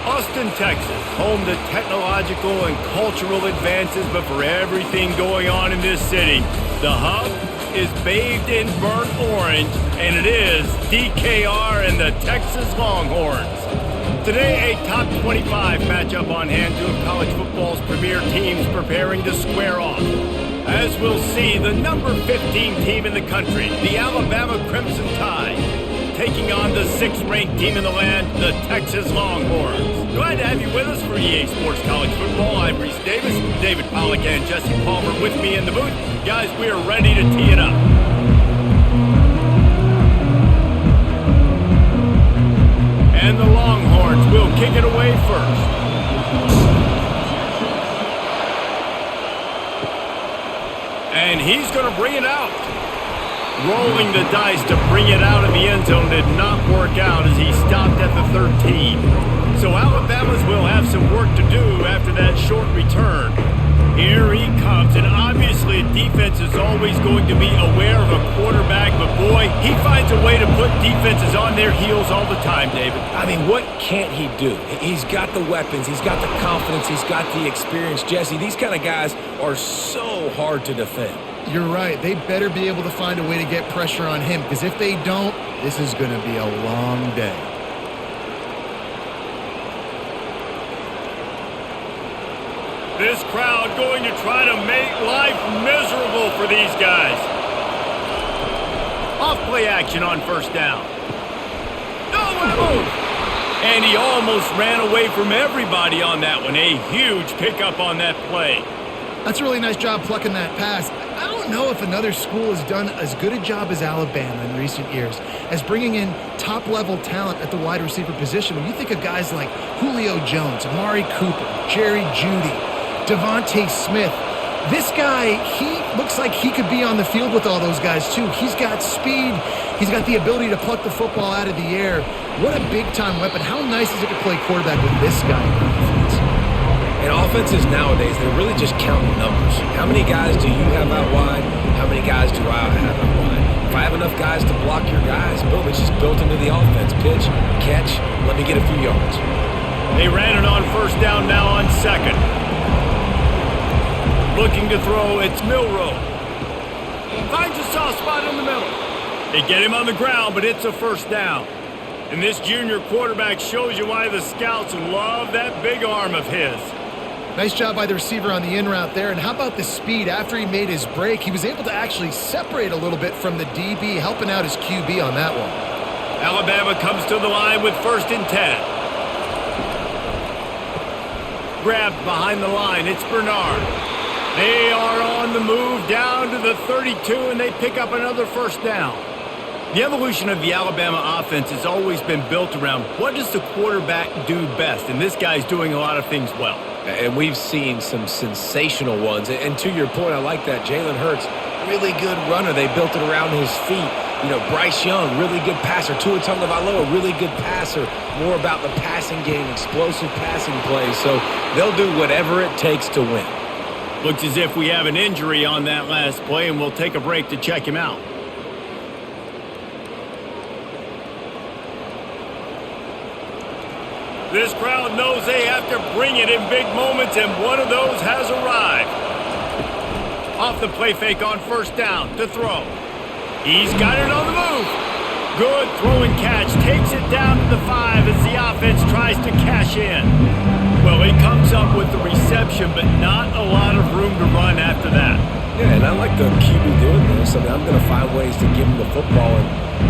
Austin, Texas, home to technological and cultural advances, but for everything going on in this city, the hub is bathed in burnt orange, and it is DKR and the Texas Longhorns. Today, a top 25 matchup on hand, two of college football's premier teams preparing to square off. As we'll see, the number 15 team in the country, the Alabama Crimson Tide, taking on the 6th-ranked team in the land, the Texas Longhorns. Glad to have you with us for EA Sports College Football. I'm Reese Davis, David Pollack, and Jesse Palmer with me in the booth. Guys, we are ready to tee it up. And the Longhorns will kick it away first. And he's going to bring it out. Rolling the dice to bring it out of the end zone did not work out as he stopped at the 13. So Alabama's will have some work to do after that short return. Here he comes, and obviously defense is always going to be aware of a quarterback, but boy, he finds a way to put defenses on their heels all the time, David. I mean, what can't he do? He's got the weapons, he's got the confidence, he's got the experience. Jesse, these kind of guys are so hard to defend. You're right. They better be able to find a way to get pressure on him, because if they don't, this is going to be a long day. This crowd going to try to make life miserable for these guys. Off play action on first down. And he almost ran away from everybody on that one. A huge pickup on that play. That's a really nice job plucking that pass. I don't know if another school has done as good a job as Alabama in recent years as bringing in top-level talent at the wide receiver position. When you think of guys like Julio Jones, Amari Cooper, Jerry Jeudy, Devontae Smith, this guy, he looks like he could be on the field with all those guys too. He's got speed. He's got the ability to pluck the football out of the air. What a big-time weapon. How nice is it to play quarterback with this guy in the offense? And offenses nowadays, they're really just counting numbers. How many guys do you have out wide? How many guys do I have out wide? If I have enough guys to block your guys, boom, it's just built into the offense. Pitch, catch, let me get a few yards. They ran it on first down now on second. Looking to throw, it's Milroe. Finds a soft spot in the middle. They get him on the ground, but it's a first down. And this junior quarterback shows you why the scouts love that big arm of his. Nice job by the receiver on the in route there. And how about the speed after he made his break? He was able to actually separate a little bit from the DB, helping out his QB on that one. Alabama comes to the line with 1st and 10. Grabbed behind the line, it's Bernard. They are on the move down to the 32, and they pick up another first down. The evolution of the Alabama offense has always been built around what does the quarterback do best, and this guy's doing a lot of things well. And we've seen some sensational ones. And to your point, I like that. Jalen Hurts, really good runner. They built it around his feet. You know, Bryce Young, really good passer. Tua Tagovailoa, really good passer. More about the passing game, explosive passing plays. So they'll do whatever it takes to win. Looks as if we have an injury on that last play, and we'll take a break to check him out. This crowd knows they have to bring it in big moments, and one of those has arrived. Off the play fake on first down to throw. He's got it on the move. Good throw and catch. Takes it down to the 5 as the offense tries to cash in. Well, he comes up with the reception, but not a lot of room to run after that. Yeah, and I like the QB doing this. I mean, I'm going to find ways to give him the football and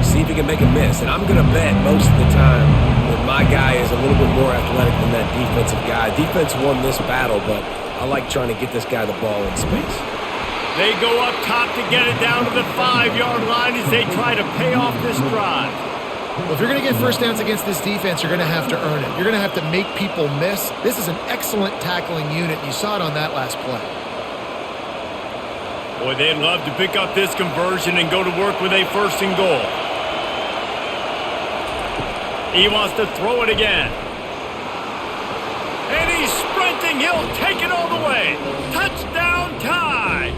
see if he can make a miss. And I'm going to bet most of the time that my guy is a little bit more athletic than that defensive guy. Defense won this battle, but I like trying to get this guy the ball in space. They go up top to get it down to the 5-yard line as they try to pay off this drive. Well, if you're going to get first downs against this defense, you're going to have to earn it. You're going to have to make people miss. This is an excellent tackling unit. You saw it on that last play. Boy, they'd love to pick up this conversion and go to work with a 1st and goal. He wants to throw it again. And he's sprinting. He'll take it all the way. Touchdown tie.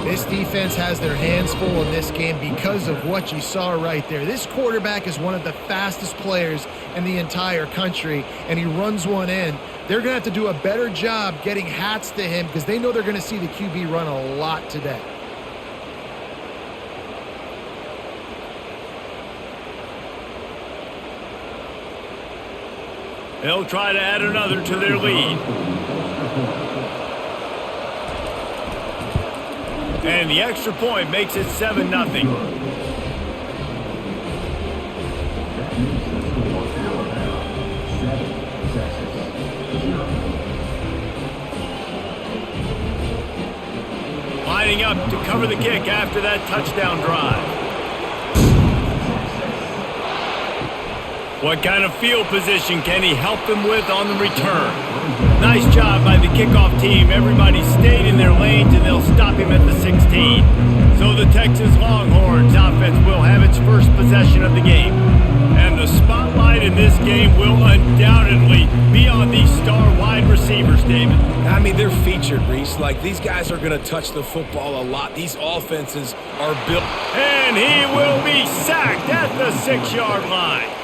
This defense has their hands full in this game because of what you saw right there. This quarterback is one of the fastest players in the entire country, and he runs one in. They're going to have to do a better job getting hats to him because they know they're going to see the QB run a lot today. They'll try to add another to their lead. And the extra point makes it 7-0. Lining up to cover the kick after that touchdown drive. What kind of field position can he help them with on the return? Nice job by the kickoff team. Everybody stayed in their lanes, and they'll stop him at the 16. So the Texas Longhorns offense will have its first possession of the game. And the spotlight in this game will undoubtedly be on these star wide receivers, David. I mean, they're featured, Reese. Like, these guys are going to touch the football a lot. These offenses are built. And he will be sacked at the 6-yard line.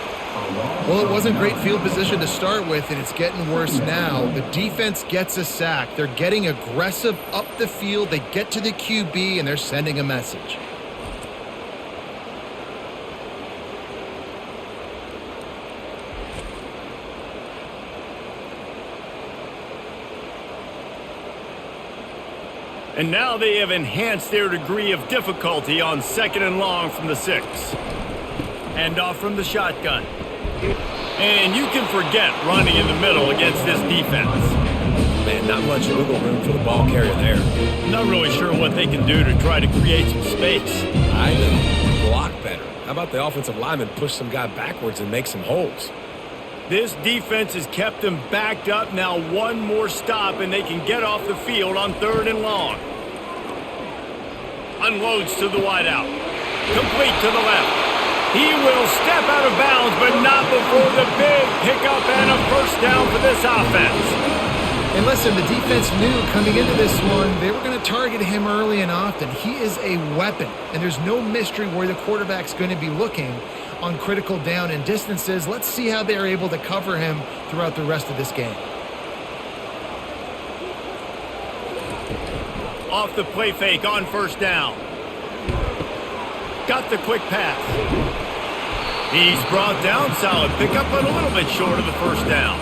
Well, it wasn't great field position to start with, and it's getting worse now. The defense gets a sack. They're getting aggressive up the field. They get to the QB, and they're sending a message. And now they have enhanced their degree of difficulty on 2nd and long from the 6. Hand off from the shotgun. And you can forget running in the middle against this defense. Man, not much wiggle room for the ball carrier there. Not really sure what they can do to try to create some space. I know. Block better. How about the offensive lineman push some guy backwards and make some holes? This defense has kept them backed up. Now one more stop, and they can get off the field on 3rd and long. Unloads to the wideout. Complete to the left. He will step out of bounds, but not before the big pickup and a first down for this offense. And listen, the defense knew coming into this one, they were going to target him early and often. He is a weapon, and there's no mystery where the quarterback's going to be looking on critical down and distances. Let's see how they're able to cover him throughout the rest of this game. Off the play fake on 1st down. Got the quick pass. He's brought down, solid pickup, but a little bit short of the 1st down.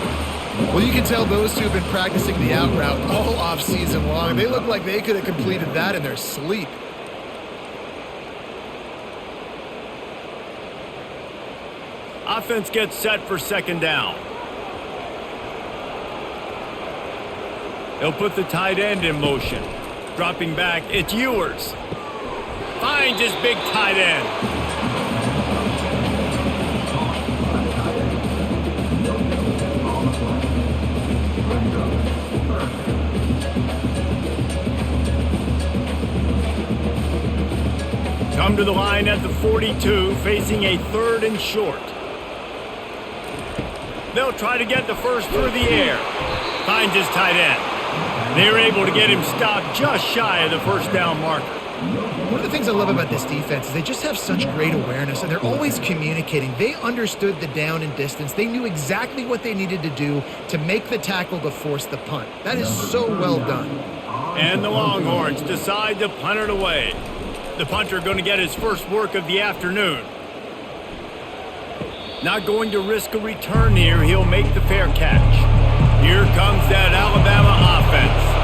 Well, you can tell those two have been practicing the out route all off-season long. They look like they could have completed that in their sleep. Offense gets set for 2nd down. They'll put the tight end in motion. Dropping back, it's Ewers. Finds his big tight end. Come to the line at the 42, facing a 3rd and short. They'll try to get the first through the air. Finds his tight end. They're able to get him stopped just shy of the 1st down marker. One of the things I love about this defense is they just have such great awareness, and they're always communicating. They understood the down and distance. They knew exactly what they needed to do to make the tackle to force the punt. That is so well done. And the Longhorns decide to punt it away. The punter going to get his first work of the afternoon. Not going to risk a return here. He'll make the fair catch. Here comes that Alabama offense.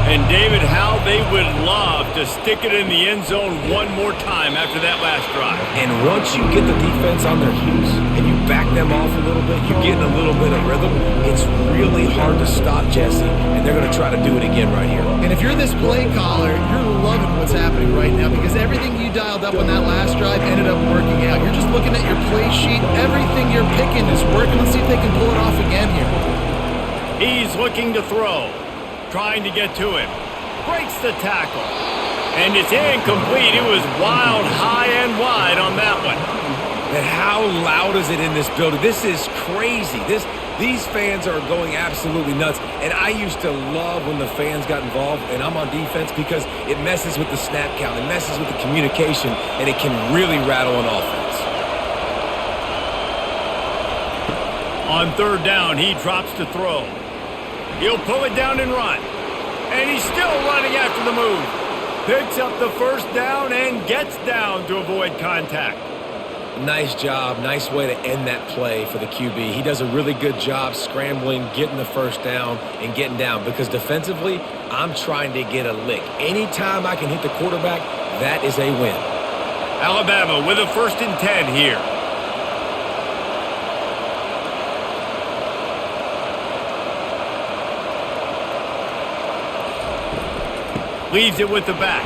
And David, how they would love to stick it in the end zone one more time after that last drive. And once you get the defense on their heels and you back them off a little bit, you get in a little bit of rhythm, it's really hard to stop Jesse, and they're going to try to do it again right here. And if you're this play caller, you're loving what's happening right now because everything you dialed up on that last drive ended up working out. You're just looking at your play sheet. Everything you're picking is working. Let's see if they can pull it off again here. He's looking to throw. Trying to get to him. Breaks the tackle. And it's incomplete. It was wild, high and wide on that one. And how loud is it in this building? This is crazy. These fans are going absolutely nuts. And I used to love when the fans got involved, and I'm on defense, because it messes with the snap count, it messes with the communication, and it can really rattle an offense. On third down, he drops to throw. He'll pull it down and run. And he's still running after the move. Picks up the first down and gets down to avoid contact. Nice job. Nice way to end that play for the QB. He does a really good job scrambling, getting the first down, and getting down. Because defensively, I'm trying to get a lick. Anytime I can hit the quarterback, that is a win. Alabama with a 1st and 10 here. Leaves it with the back.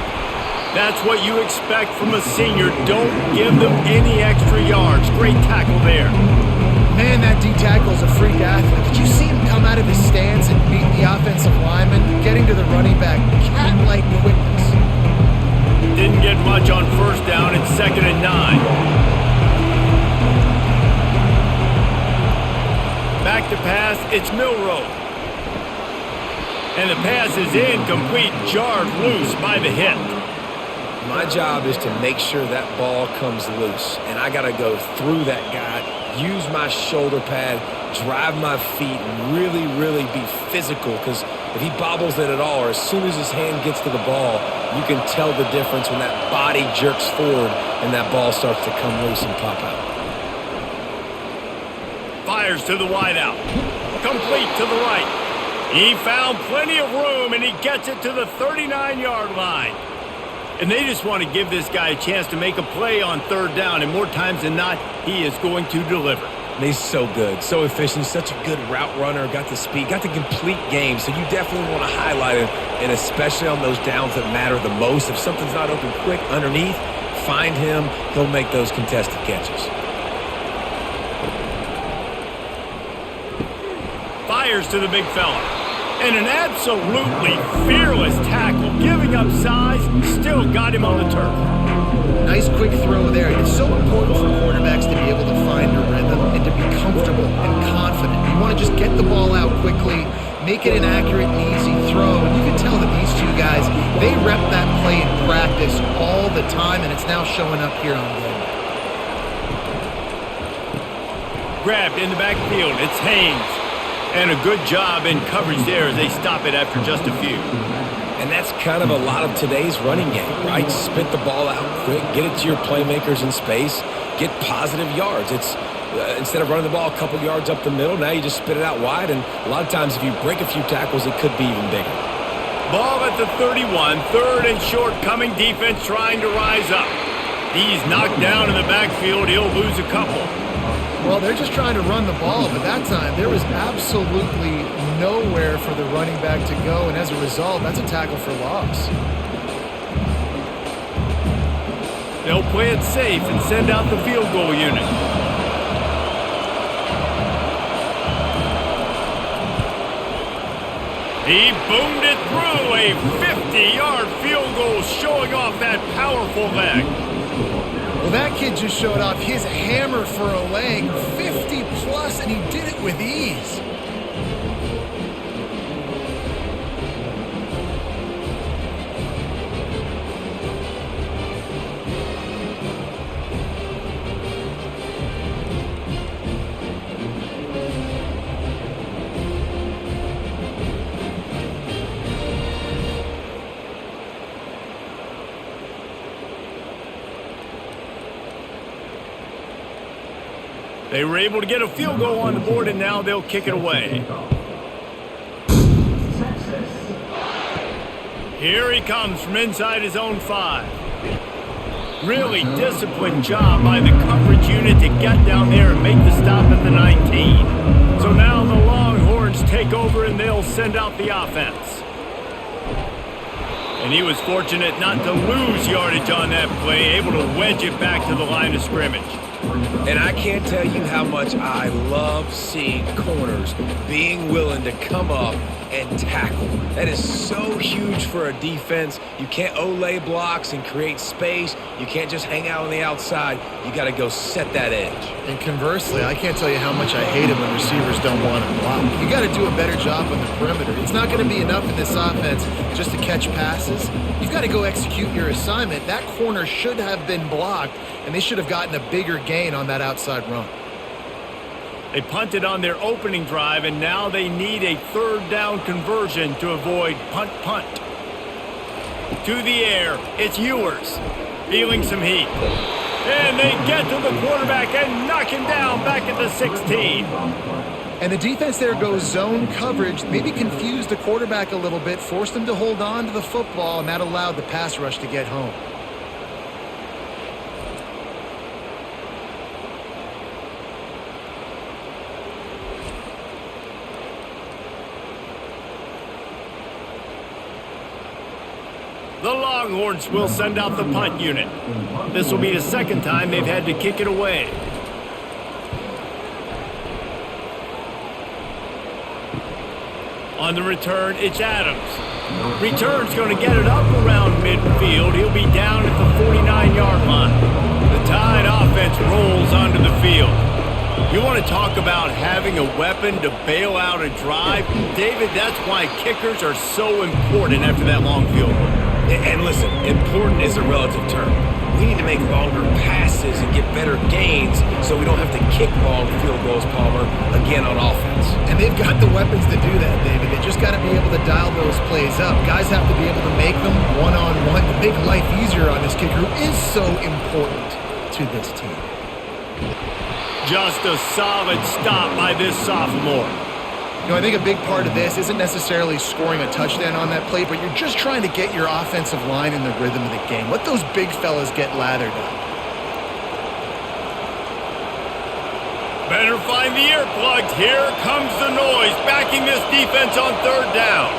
That's what you expect from a senior. Don't give them any extra yards. Great tackle there. Man, that D-tackle is a freak athlete. Did you see him come out of his stance and beat the offensive lineman, getting to the running back? Cat-like quickness. Didn't get much on first down. It's 2nd and 9. Back to pass. It's Milroe. And the pass is incomplete, jarred loose by the hit. My job is to make sure that ball comes loose, and I got to go through that guy, use my shoulder pad, drive my feet, and really, really be physical, because if he bobbles it at all, or as soon as his hand gets to the ball, you can tell the difference when that body jerks forward and that ball starts to come loose and pop out. Fires to the wideout. Complete to the right. He found plenty of room, and he gets it to the 39-yard line. And they just want to give this guy a chance to make a play on third down, and more times than not, he is going to deliver. He's so good, so efficient, such a good route runner, got the speed, got the complete game, so you definitely want to highlight him, and especially on those downs that matter the most. If something's not open quick underneath, find him, he'll make those contested catches. Fires to the big fella. And an absolutely fearless tackle, giving up size, still got him on the turf. Nice quick throw there. It's so important for quarterbacks to be able to find a rhythm and to be comfortable and confident. You want to just get the ball out quickly, make it an accurate and easy throw. And you can tell that these two guys, they rep that play in practice all the time, and it's now showing up here on game. Grabbed in the backfield. It's Haynes. And a good job in coverage there as they stop it after just a few. And that's kind of a lot of today's running game, right? Spit the ball out quick, get it to your playmakers in space, get positive yards. It's instead of running the ball a couple yards up the middle, now you just spit it out wide, and a lot of times if you break a few tackles, it could be even bigger. Ball at the 31, 3rd and short, coming defense trying to rise up. He's knocked down in the backfield. He'll lose a couple. Well, they're just trying to run the ball, but that time there was absolutely nowhere for the running back to go, and as a result, that's a tackle for loss. They'll play it safe and send out the field goal unit. He boomed it through, a 50-yard field goal, showing off that powerful leg. Well, that kid just showed off his hammer for a leg, 50-plus, and he did it with ease. They were able to get a field goal on the board, and now they'll kick it away. Here he comes from inside his own 5. Really disciplined job by the coverage unit to get down there and make the stop at the 19. So now the Longhorns take over, and they'll send out the offense. And he was fortunate not to lose yardage on that play, able to wedge it back to the line of scrimmage. And I can't tell you how much I love seeing corners being willing to come up and tackle. That is so huge for a defense. You can't olay blocks and create space. You can't just hang out on the outside. You got to go set that edge. And conversely, I can't tell you how much I hate it when receivers don't want to block. You got to do a better job on the perimeter. It's not going to be enough in this offense just to catch passes. You've got to go execute your assignment. That corner should have been blocked, and they should have gotten a bigger gain on that outside run. They punted on their opening drive, and now they need a third down conversion to avoid punt. To the air, it's Ewers, feeling some heat. And they get to the quarterback and knock him down back at the 16. And the defense there goes zone coverage, maybe confused the quarterback a little bit, forced him to hold on to the football, and that allowed the pass rush to get home. The Longhorns will send out the punt unit. This will be the second time they've had to kick it away. On the return, it's Adams. Return's going to get it up around midfield. He'll be down at the 49-yard line. The Tide offense rolls onto the field. You want to talk about having a weapon to bail out a drive? David, that's why kickers are so important after that long field goal. And listen, important is a relative term. We need to make longer passes and get better gains so we don't have to kick long field goals, Palmer, again on offense. And they've got the weapons to do that, David. They just got to be able to dial those plays up. Guys have to be able to make them one-on-one to make life easier on this kicker who is so important to this team. Just a solid stop by this sophomore. You know, I think a big part of this isn't necessarily scoring a touchdown on that play, but you're just trying to get your offensive line in the rhythm of the game. Let those big fellas get lathered up. Better find the earplugs. Here comes the noise, backing this defense on third down.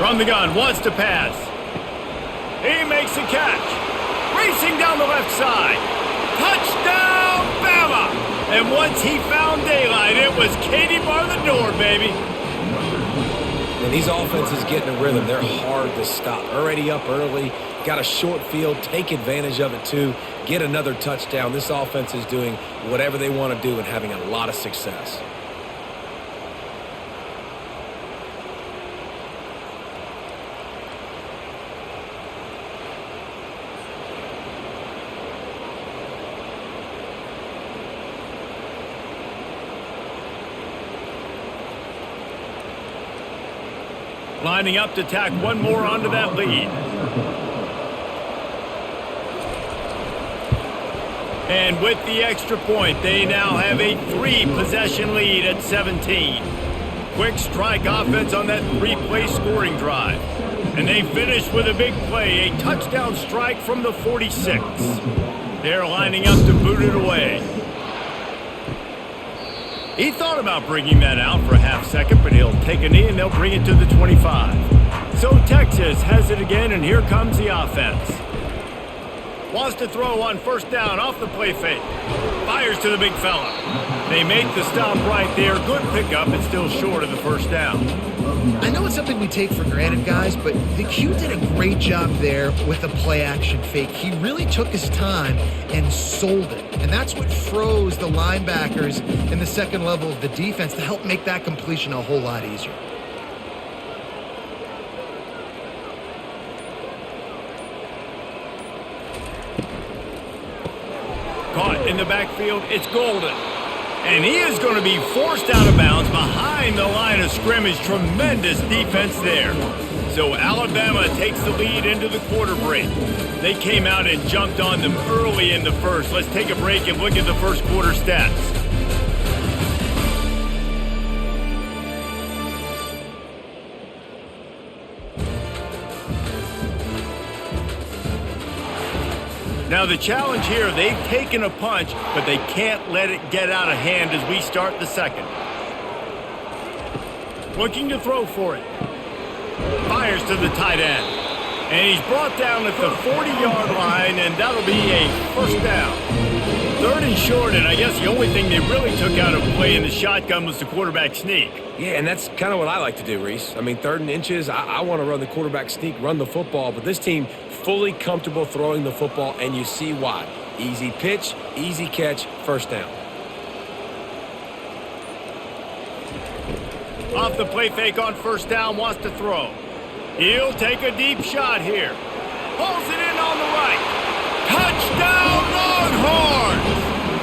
From the gun, wants to pass. He makes a catch. Racing down the left side. Touchdown, Bama! And once he found daylight, it was Katie bar the door, baby. And these offenses get in a rhythm. They're hard to stop. Already up early, got a short field, take advantage of it too, get another touchdown. This offense is doing whatever they want to do and having a lot of success. Lining up to tack one more onto that lead. And with the extra point, they now have a 3-possession lead at 17. Quick strike offense on that 3-play scoring drive. And they finish with a big play, a touchdown strike from the 46. They're lining up to boot it away. He thought about bringing that out for a half second, but he'll take a knee and they'll bring it to the 25. So Texas has it again, and here comes the offense. Wants to throw on first down off the play fake. Fires to the big fella. They make the stop right there. Good pickup, but still short of the first down. I know it's something we take for granted, guys, but the Q did a great job there with the play-action fake. He really took his time and sold it. And that's what froze the linebackers in the second level of the defense to help make that completion a whole lot easier. Caught in the backfield, it's Golden. And he is going to be forced out of bounds behind the line of scrimmage. Tremendous defense there. So Alabama takes the lead into the quarter break. They came out and jumped on them early in the first. Let's take a break and look at the first quarter stats. Now the challenge here, they've taken a punch, but they can't let it get out of hand as we start the second. Looking to throw for it. Fires to the tight end. And he's brought down at the 40-yard line, and that'll be a first down. 3rd and short, and I guess the only thing they really took out of play in the shotgun was the quarterback sneak. Yeah, and that's kind of what I like to do, Reese. I mean, 3rd and inches, I want to run the quarterback sneak, run the football, but this team fully comfortable throwing the football, and you see why. Easy pitch, easy catch, first down. Off the play fake on first down, wants to throw. He'll take a deep shot here. Pulls it in on the right. Touchdown, Longhorns!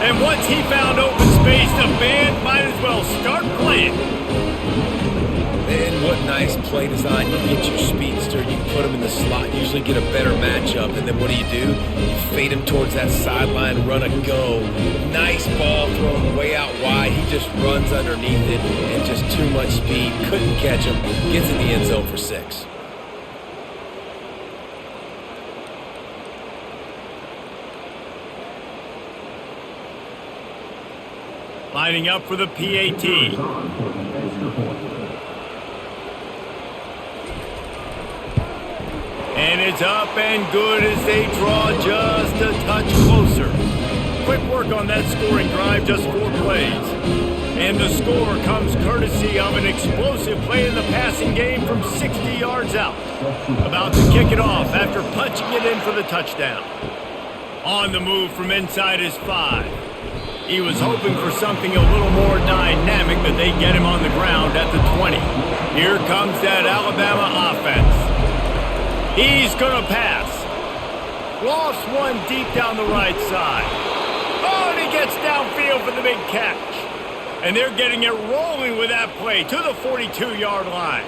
And once he found open space, the band might as well start playing. Man, what nice play design. You get your speedster, you put him in the slot, usually get a better matchup, and then what do? You fade him towards that sideline, run a go. Nice ball thrown way out wide. He just runs underneath it, and just too much speed. Couldn't catch him. Gets in the end zone for 6. Lining up for the PAT. And it's up and good as they draw just a touch closer. Quick work on that scoring drive, just 4 plays. And the score comes courtesy of an explosive play in the passing game from 60 yards out. About to kick it off after punching it in for the touchdown. On the move from inside his 5. He was hoping for something a little more dynamic, but they get him on the ground at the 20. Here comes that Alabama offense. He's going to pass. Lofts one deep down the right side. Oh, and he gets downfield for the big catch. And they're getting it rolling with that play to the 42-yard line.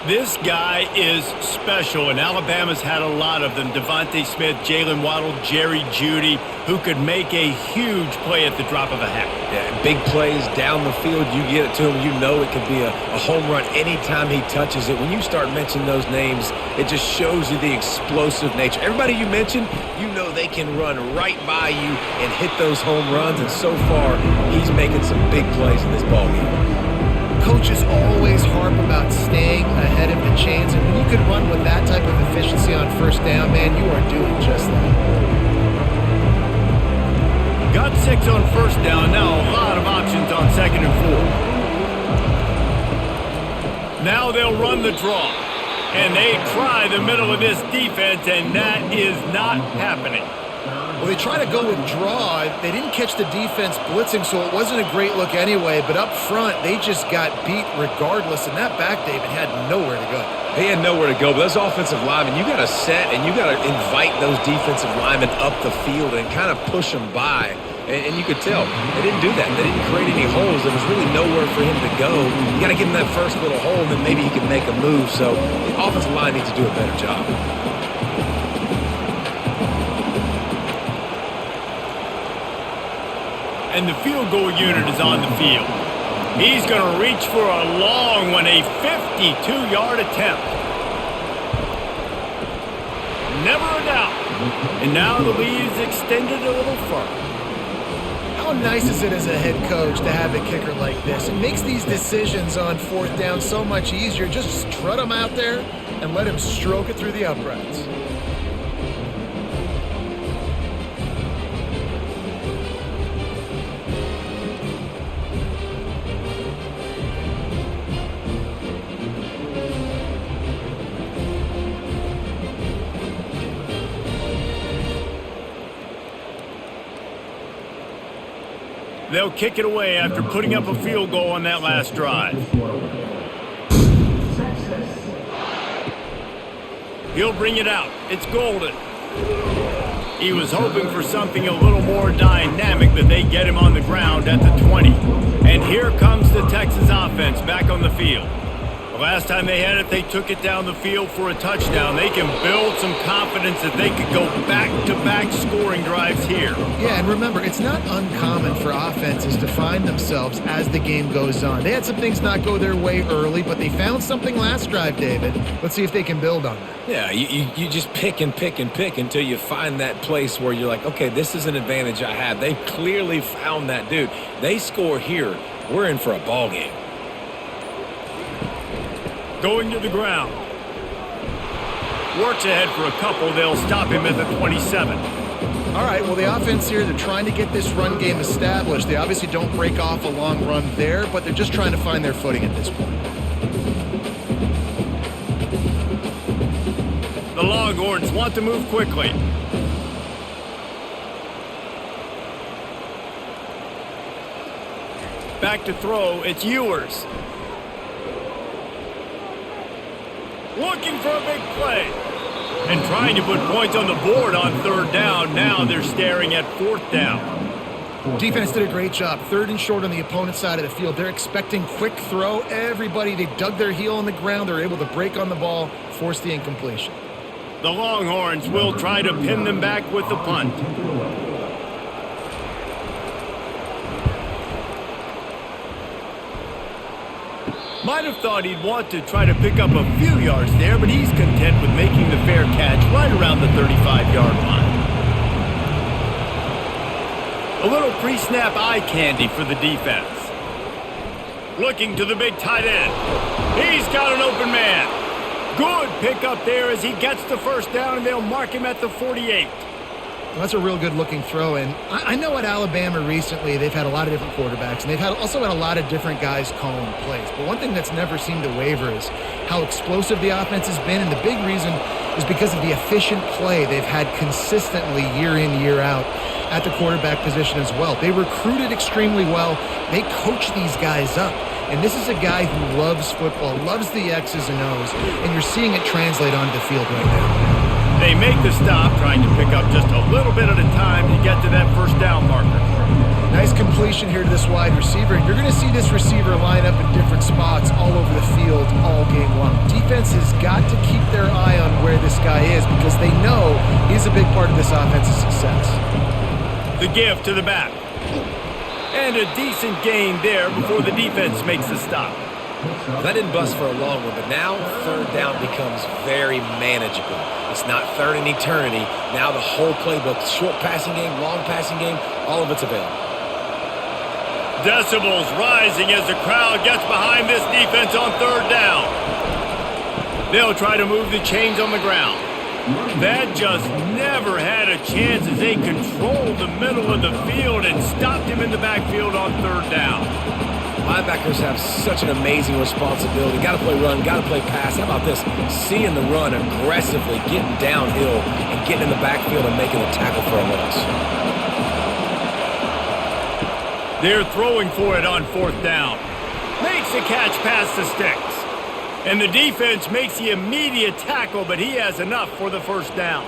This guy is special, and Alabama's had a lot of them. Devontae Smith, Jalen Waddle, Jerry Jeudy, who could make a huge play at the drop of a hat. Yeah, big plays down the field. You get it to him, you know it could be a home run anytime he touches it. When you start mentioning those names, it just shows you the explosive nature. Everybody you mentioned, you know they can run right by you and hit those home runs, and so far, he's making some big plays in this ballgame. Coaches always harp about staying ahead of the chains, and when you can run with that type of efficiency on first down, man, you are doing just that. Got 6 on first down, now a lot of options on 2nd and 4. Now they'll run the draw, and they try the middle of this defense, and that is not happening. Well, they try to go with draw. They didn't catch the defense blitzing, so it wasn't a great look anyway. But up front, they just got beat regardless. And that back, David, had nowhere to go. They had nowhere to go. But those offensive linemen, you got to set and you got to invite those defensive linemen up the field and kind of push them by. And you could tell they didn't do that. They didn't create any holes. There was really nowhere for him to go. You got to give him that first little hole, and then maybe he can make a move. So the offensive line needs to do a better job. And the field goal unit is on the field. He's going to reach for a long one, a 52-yard attempt. Never a doubt. And now the lead is extended a little further. How nice is it as a head coach to have a kicker like this? It makes these decisions on 4th down so much easier. Just strut him out there and let him stroke it through the uprights. They'll kick it away after putting up a field goal on that last drive. He'll bring it out. It's Golden. He was hoping for something a little more dynamic, but they get him on the ground at the 20. And here comes the Texas offense back on the field. The last time they had it, they took it down the field for a touchdown. They can build some confidence that they could go back-to-back scoring drives here. Yeah, and remember, it's not uncommon for offenses to find themselves as the game goes on. They had some things not go their way early, but they found something last drive, David. Let's see if they can build on that. Yeah, you just pick and pick and pick until you find that place where you're like, okay, this is an advantage I have. They clearly found that, dude. They score here, we're in for a ball game. Going to the ground. Works ahead for a couple. They'll stop him at the 27. All right, well, the offense here, they're trying to get this run game established. They obviously don't break off a long run there, but they're just trying to find their footing at this point. The Longhorns want to move quickly. Back to throw, it's Ewers. Looking for a big play. And trying to put points on the board on third down. Now they're staring at fourth down. Defense did a great job. Third and short on the opponent's side of the field. They're expecting quick throw. Everybody, they dug their heel on the ground. They're able to break on the ball, force the incompletion. The Longhorns will try to pin them back with the punt. Might have thought he'd want to try to pick up a few yards there, but he's content with making the fair catch right around the 35-yard line. A little pre-snap eye candy for the defense. Looking to the big tight end. He's got an open man. Good pickup there as he gets the first down, and they'll mark him at the 48. Well, that's a real good-looking throw, and I know at Alabama recently they've had a lot of different quarterbacks, and they've also had a lot of different guys calling plays. But one thing that's never seemed to waver is how explosive the offense has been, and the big reason is because of the efficient play they've had consistently year in, year out at the quarterback position as well. They recruited extremely well. They coach these guys up. And this is a guy who loves football, loves the X's and O's, and you're seeing it translate onto the field right now. They make the stop, trying to pick up just a little bit at a time to get to that first down marker. Nice completion here to this wide receiver. And you're going to see this receiver line up in different spots all over the field all game long. Defense has got to keep their eye on where this guy is because they know he's a big part of this offense's success. The give to the back. And a decent gain there before the defense makes the stop. That didn't bust for a long one, but now third down becomes very manageable. It's not third in eternity. Now the whole playbook, short passing game, long passing game, all of it's available. Decibels rising as the crowd gets behind this defense on third down. They'll try to move the chains on the ground. That just never had a chance as they controlled the middle of the field and stopped him in the backfield on third down. Linebackers have such an amazing responsibility. Got to play run, got to play pass. How about this? Seeing the run aggressively, getting downhill, and getting in the backfield and making a tackle for a loss. They're throwing for it on fourth down. Makes the catch past the sticks. And the defense makes the immediate tackle, but he has enough for the first down.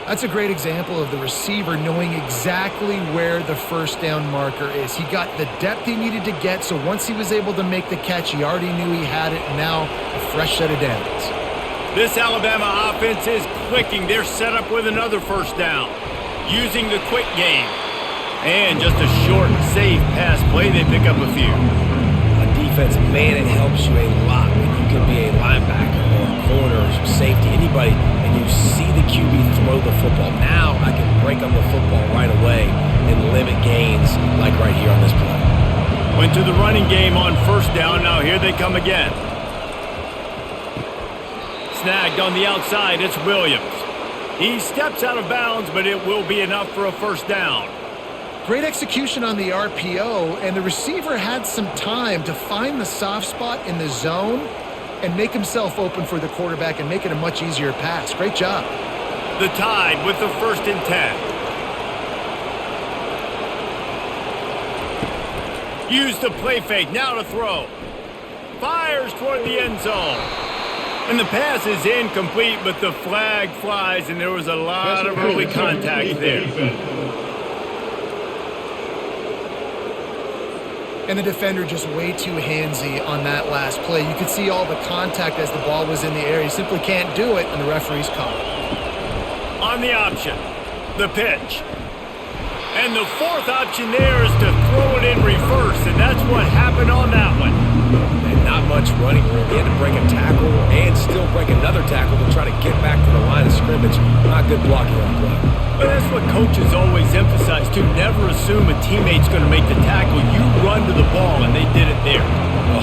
That's a great example of the receiver knowing exactly where the first down marker is. He got the depth he needed to get, so once he was able to make the catch, he already knew he had it, and now a fresh set of downs. This Alabama offense is clicking. They're set up with another first down, using the quick game. And just a short, safe pass play, they pick up a few. On defense, man, it helps you a lot when you can be a linebacker or a corner or safety, anybody, and you see the QB throw the football. Now I can break on the football right away and limit gains like right here on this play. Went to the running game on first down. Now here they come again. Snagged on the outside, it's Williams. He steps out of bounds, but it will be enough for a first down. Great execution on the RPO, and the receiver had some time to find the soft spot in the zone and make himself open for the quarterback and make it a much easier pass. Great job. The Tide with the 1st and 10. Use the play fake, now to throw. Fires toward the end zone. And the pass is incomplete, but the flag flies, and there was a lot of early contact there. And the defender just way too handsy on that last play. You could see all the contact as the ball was in the air. He simply can't do it, and the referee's call it. On the option, the pitch. And the fourth option there is to throw it in reverse, and that's what happened on that one. And not much running room. He had to break a tackle and still break another tackle to try to get back to the line of scrimmage. Not good blocking on the play. But that's what coaches always emphasize, too. Never assume a teammate's going to make the tackle. You run to the ball, and they did it there.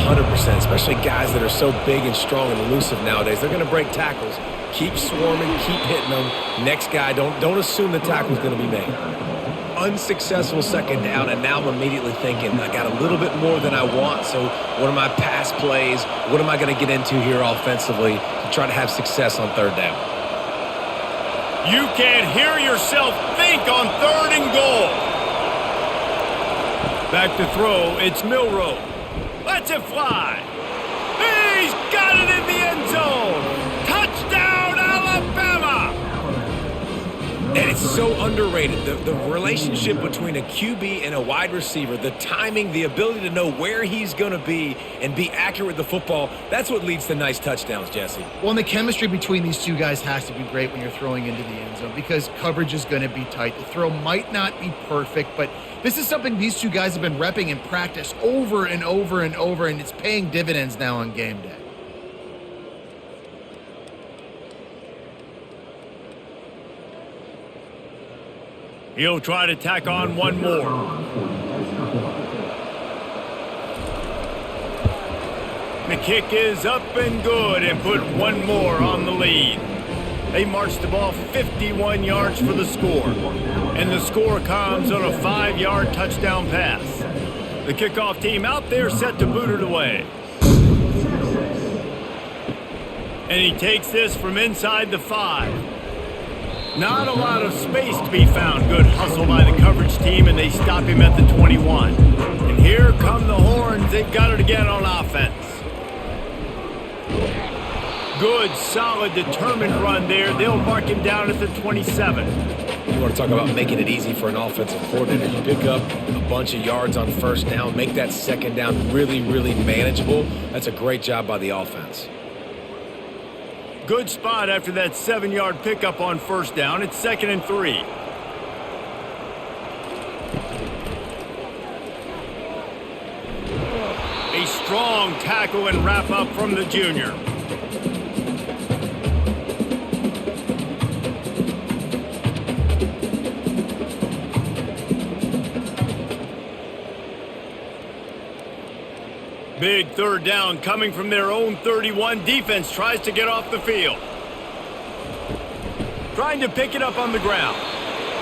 100%, especially guys that are so big and strong and elusive nowadays. They're going to break tackles. Keep swarming, keep hitting them. Next guy, don't assume the tackle's going to be made. Unsuccessful second down, and now I'm immediately thinking, I got a little bit more than I want, so what are my pass plays? What am I going to get into here offensively to try to have success on third down? You can't hear yourself think on 3rd and goal. Back to throw, it's Milroe. Lets it fly. He's got it in the end zone. Touchdown, Alabama! And it's so underrated. The relationship between a QB and a wide receiver, the timing, the ability to know where he's going to be and be accurate with the football, that's what leads to nice touchdowns, Jesse. Well, and the chemistry between these two guys has to be great when you're throwing into the end zone because coverage is going to be tight. The throw might not be perfect, but this is something these two guys have been repping in practice over and over and over, and it's paying dividends now on game day. He'll try to tack on one more. The kick is up and good and put one more on the lead. They marched the ball 51 yards for the score. And the score comes on a 5-yard touchdown pass. The kickoff team out there set to boot it away. And he takes this from inside the 5. Not a lot of space to be found. Good hustle by the coverage team, and they stop him at the 21. And here come the Horns. They've got it again on offense. Good, solid, determined run there. They'll mark him down at the 27. You want to talk about making it easy for an offensive coordinator. You pick up a bunch of yards on first down, make that second down really, really manageable. That's a great job by the offense. Good spot after that 7-yard pickup on first down. It's 2nd and 3. A strong tackle and wrap up from the junior. Big 3rd down coming from their own 31. Defense tries to get off the field. Trying to pick it up on the ground.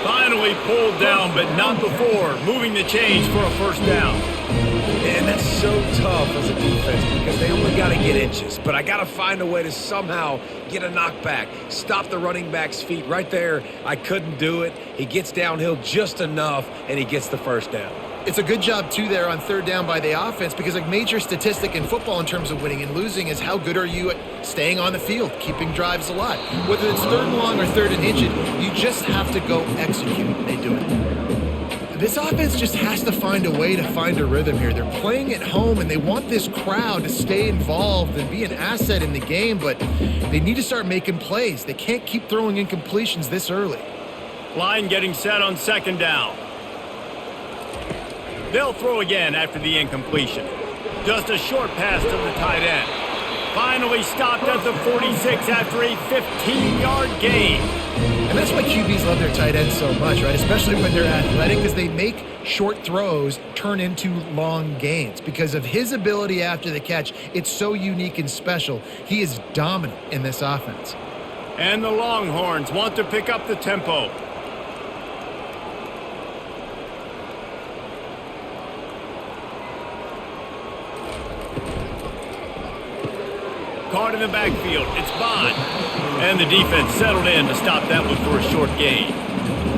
Finally pulled down, but not before moving the chains for a first down. And that's so tough as a defense because they only got to get inches. But I got to find a way to somehow get a knockback, stop the running back's feet. Right there, I couldn't do it. He gets downhill just enough, and he gets the first down. It's a good job, too, there on 3rd down by the offense because a major statistic in football in terms of winning and losing is how good are you at staying on the field, keeping drives alive. Whether it's 3rd and long or 3rd and inches, you just have to go execute. They do it. This offense just has to find a way to find a rhythm here. They're playing at home, and they want this crowd to stay involved and be an asset in the game, but they need to start making plays. They can't keep throwing incompletions this early. Line getting set on 2nd down. They'll throw again after the incompletion. Just a short pass to the tight end. Finally stopped at the 46 after a 15-yard gain. And that's why QBs love their tight ends so much, right? Especially when they're athletic, because they make short throws turn into long gains. Because of his ability after the catch, it's so unique and special. He is dominant in this offense. And the Longhorns want to pick up the tempo. Caught in the backfield. It's Bond. And the defense settled in to stop that one for a short gain.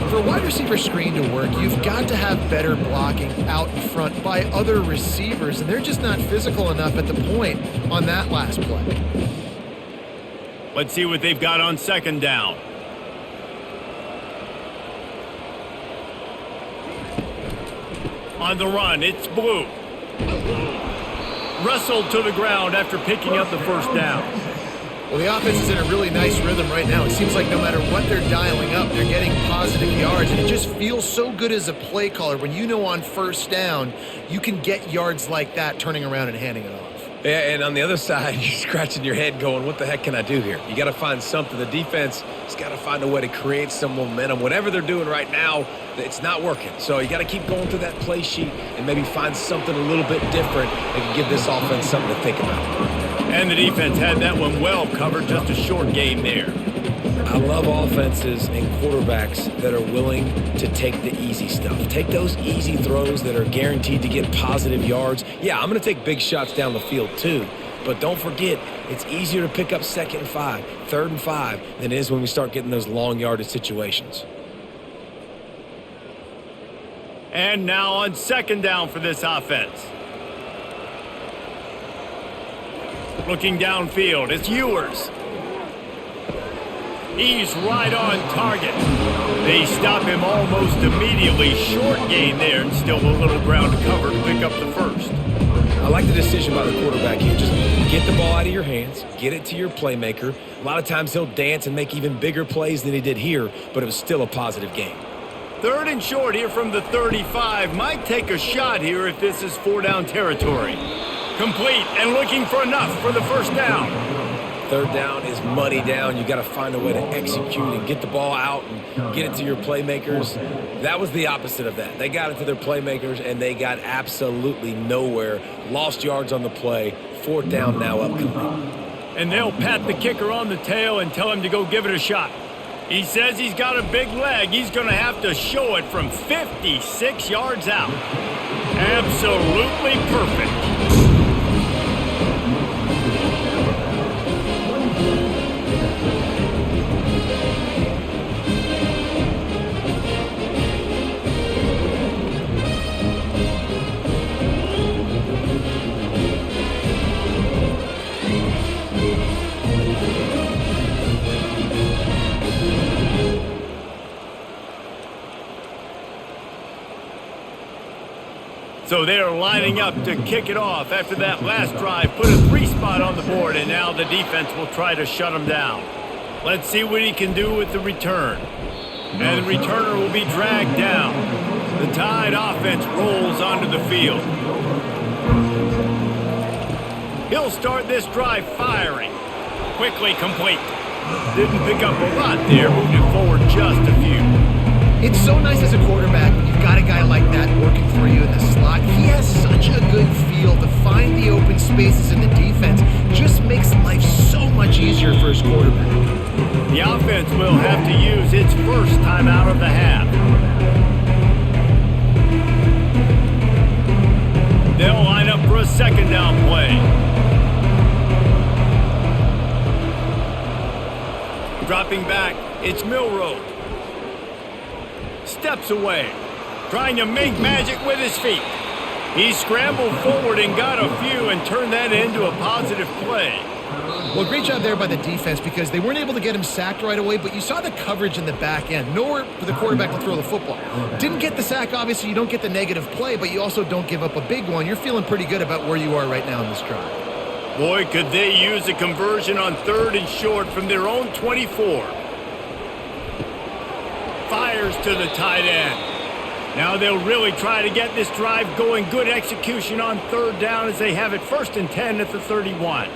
For a wide receiver screen to work, you've got to have better blocking out in front by other receivers, and they're just not physical enough at the point on that last play. Let's see what they've got on 2nd down. On the run, it's Blue. Wrestled to the ground after picking up the first down. Well, the offense is in a really nice rhythm right now. It seems like no matter what they're dialing up, they're getting positive yards, and it just feels so good as a play caller when you know on first down you can get yards like that turning around and handing it off. Yeah, and on the other side, you're scratching your head going, what the heck can I do here? You got to find something. The defense has got to find a way to create some momentum. Whatever they're doing right now, it's not working. So you got to keep going through that play sheet and maybe find something a little bit different that can give this offense something to think about. And the defense had that one well covered, just a short game there. I love offenses and quarterbacks that are willing to take the easy stuff. Take those easy throws that are guaranteed to get positive yards. Yeah, I'm going to take big shots down the field too. But don't forget, it's easier to pick up 2nd and 5, 3rd and 5 than it is when we start getting those long yardage situations. And now on 2nd down for this offense. Looking downfield, it's Ewers. He's right on target. They stop him almost immediately. Short gain there, and still a little ground to cover to pick up the first. I like the decision by the quarterback here. Just get the ball out of your hands, get it to your playmaker. A lot of times he'll dance and make even bigger plays than he did here, but it was still a positive game. 3rd and short here from the 35. Might take a shot here if this is 4-down territory. Complete and looking for enough for the first down. 3rd down is money down. You got to find a way to execute and get the ball out and get it to your playmakers. That was the opposite of that. They got it to their playmakers, and they got absolutely nowhere. Lost yards on the play. 4th down now upcoming. And they'll pat the kicker on the tail and tell him to go give it a shot. He says he's got a big leg. He's going to have to show it from 56 yards out. Absolutely perfect. So they're lining up to kick it off after that last drive. Put a 3 spot on the board, and now the defense will try to shut him down. Let's see what he can do with the return. And the returner will be dragged down. The Tide offense rolls onto the field. He'll start this drive firing. Quickly complete. Didn't pick up a lot there, moved it forward just a few. It's so nice as a quarterback when you've got a guy like that working for you in the slot. He has such a good feel to find the open spaces in the defense. Just makes life so much easier for his quarterback. The offense will have to use its first time out of the half. They'll line up for a 2nd down play. Dropping back, it's Milroe. Steps away, trying to make magic with his feet. He scrambled forward and got a few and turned that into a positive play. Well, great job there by the defense because they weren't able to get him sacked right away, but you saw the coverage in the back end. Nowhere for the quarterback to throw the football. Didn't get the sack, obviously. You don't get the negative play, but you also don't give up a big one. You're feeling pretty good about where you are right now in this drive. Boy, could they use a conversion on 3rd and short from their own 24. Fires to the tight end. Now they'll really try to get this drive going. Good execution on 3rd down as they have it 1st and 10 at the 31.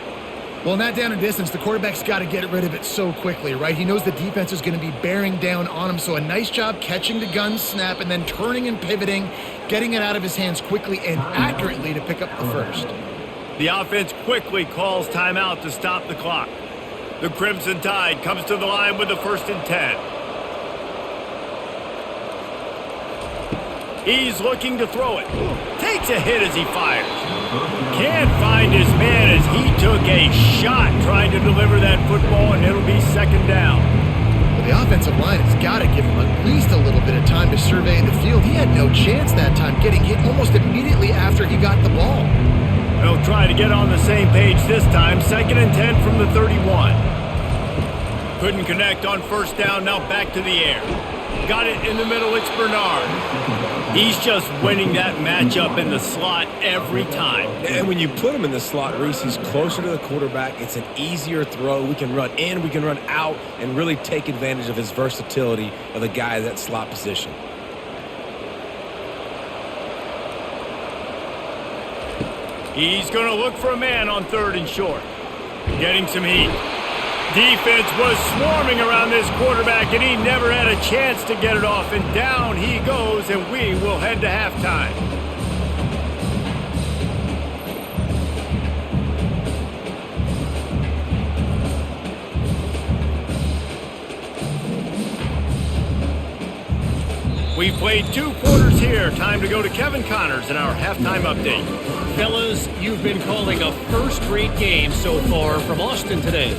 Well, in that down and distance, the quarterback's got to get rid of it so quickly, right? He knows the defense is going to be bearing down on him, so a nice job catching the gun snap and then turning and pivoting, getting it out of his hands quickly and accurately to pick up the first. The offense quickly calls timeout to stop the clock. The Crimson Tide comes to the line with the 1st and 10. He's looking to throw it. Takes a hit as he fires. Can't find his man as he took a shot trying to deliver that football, and it'll be 2nd down. Well, the offensive line has got to give him at least a little bit of time to survey the field. He had no chance that time, getting hit almost immediately after he got the ball. They'll try to get on the same page this time. 2nd and 10 from the 31. Couldn't connect on 1st down, now back to the air. Got it in the middle, it's Bernard. He's just winning that matchup in the slot every time. And when you put him in the slot, Reese, he's closer to the quarterback. It's an easier throw. We can run in, we can run out, and really take advantage of his versatility of the guy in that slot position. He's going to look for a man on 3rd and short. Getting some heat. Defense was swarming around this quarterback, and he never had a chance to get it off. And down he goes, and we will head to halftime. We've played 2 quarters here. Time to go to Kevin Connors in our halftime update. Fellas, you've been calling a first-rate game so far from Austin today.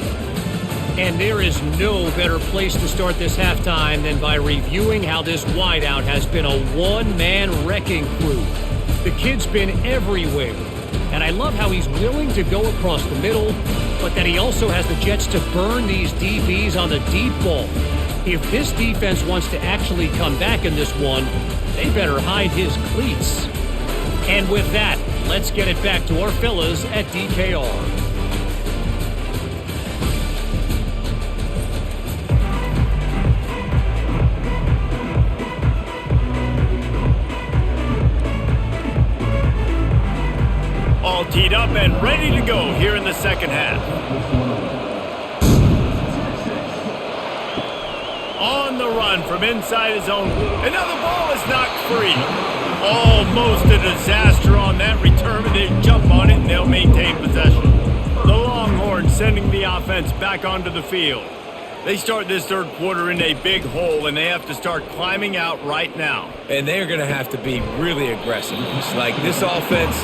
And there is no better place to start this halftime than by reviewing how this wideout has been a one-man wrecking crew. The kid's been everywhere. And I love how he's willing to go across the middle, but that he also has the jets to burn these DBs on the deep ball. If this defense wants to actually come back in this one, they better hide his cleats. And with that, let's get it back to our fellas at DKR. All teed up and ready to go here in the second half. On the run from inside his own. Another ball is knocked free. Almost a disaster on that return, but they jump on it and they'll maintain possession. The Longhorns sending the offense back onto the field. They start this third quarter in a big hole, and they have to start climbing out right now. And they're going to have to be really aggressive. It's like this offense,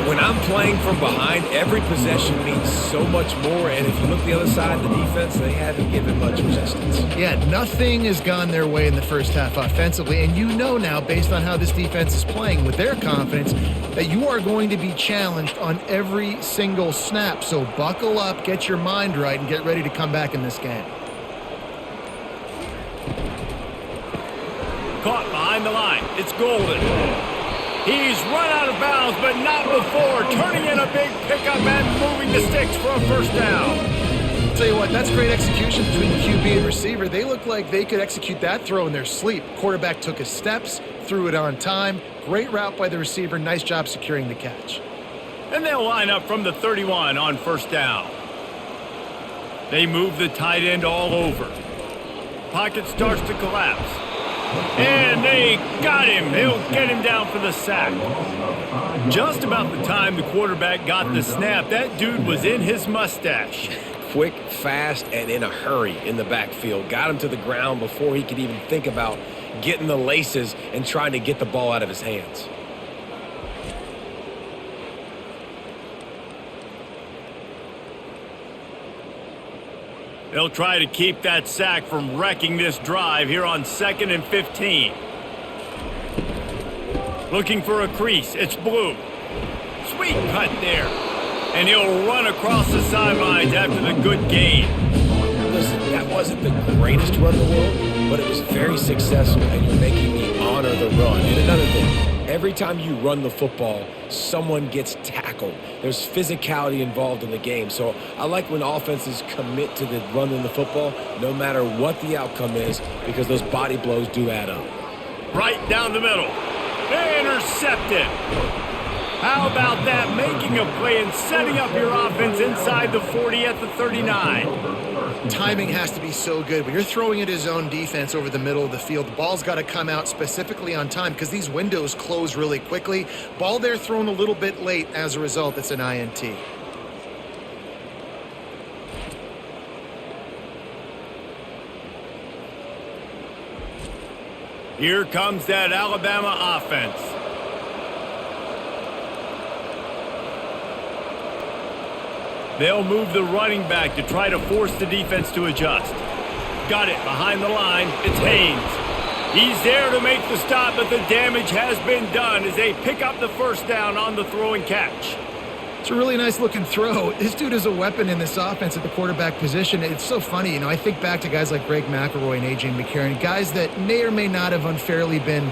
when I'm playing from behind, every possession means so much more. And if you look the other side, the defense, they haven't given much resistance. Yeah, nothing has gone their way in the first half offensively. And you know now, based on how this defense is playing with their confidence, that you are going to be challenged on every single snap. So buckle up, get your mind right, and get ready to come back in this game. Caught behind the line. It's Golden. He's run out of bounds, but not before. Turning in a big pickup and moving the sticks for a first down. I'll tell you what, that's great execution between the QB and receiver. They look like they could execute that throw in their sleep. Quarterback took his steps, threw it on time. Great route by the receiver. Nice job securing the catch. And they'll line up from the 31 on first down. They move the tight end all over. Pocket starts to collapse. And they got him. They'll get him down for the sack. Just about the time the quarterback got the snap, that dude was in his mustache. Quick, fast, and in a hurry in the backfield. Got him to the ground before he could even think about getting the laces and trying to get the ball out of his hands. They'll try to keep that sack from wrecking this drive here on 2nd and 15. Looking for a crease. It's Blue. Sweet cut there. And he'll run across the sidelines after the good gain. Listen, that wasn't the greatest run in the world, but it was very successful, and you're making me honor the run. And another thing, every time you run the football, someone gets tackled. There's physicality involved in the game. So I like when offenses commit to the running the football, no matter what the outcome is, because those body blows do add up. Right down the middle. Intercepted. How about that? Making a play and setting up your offense inside the 40 at the 39. Timing has to be so good. When you're throwing at his own defense over the middle of the field, the ball's got to come out specifically on time because these windows close really quickly. Ball there thrown a little bit late. As a result, it's an INT. Here comes that Alabama offense. They'll move the running back to try to force the defense to adjust. Got it behind the line. It's Haynes. He's there to make the stop, but the damage has been done as they pick up the first down on the throw and catch. It's a really nice looking throw. This dude is a weapon in this offense at the quarterback position. It's so funny, I think back to guys like Greg McElroy and A.J. McCarron, guys that may or may not have unfairly been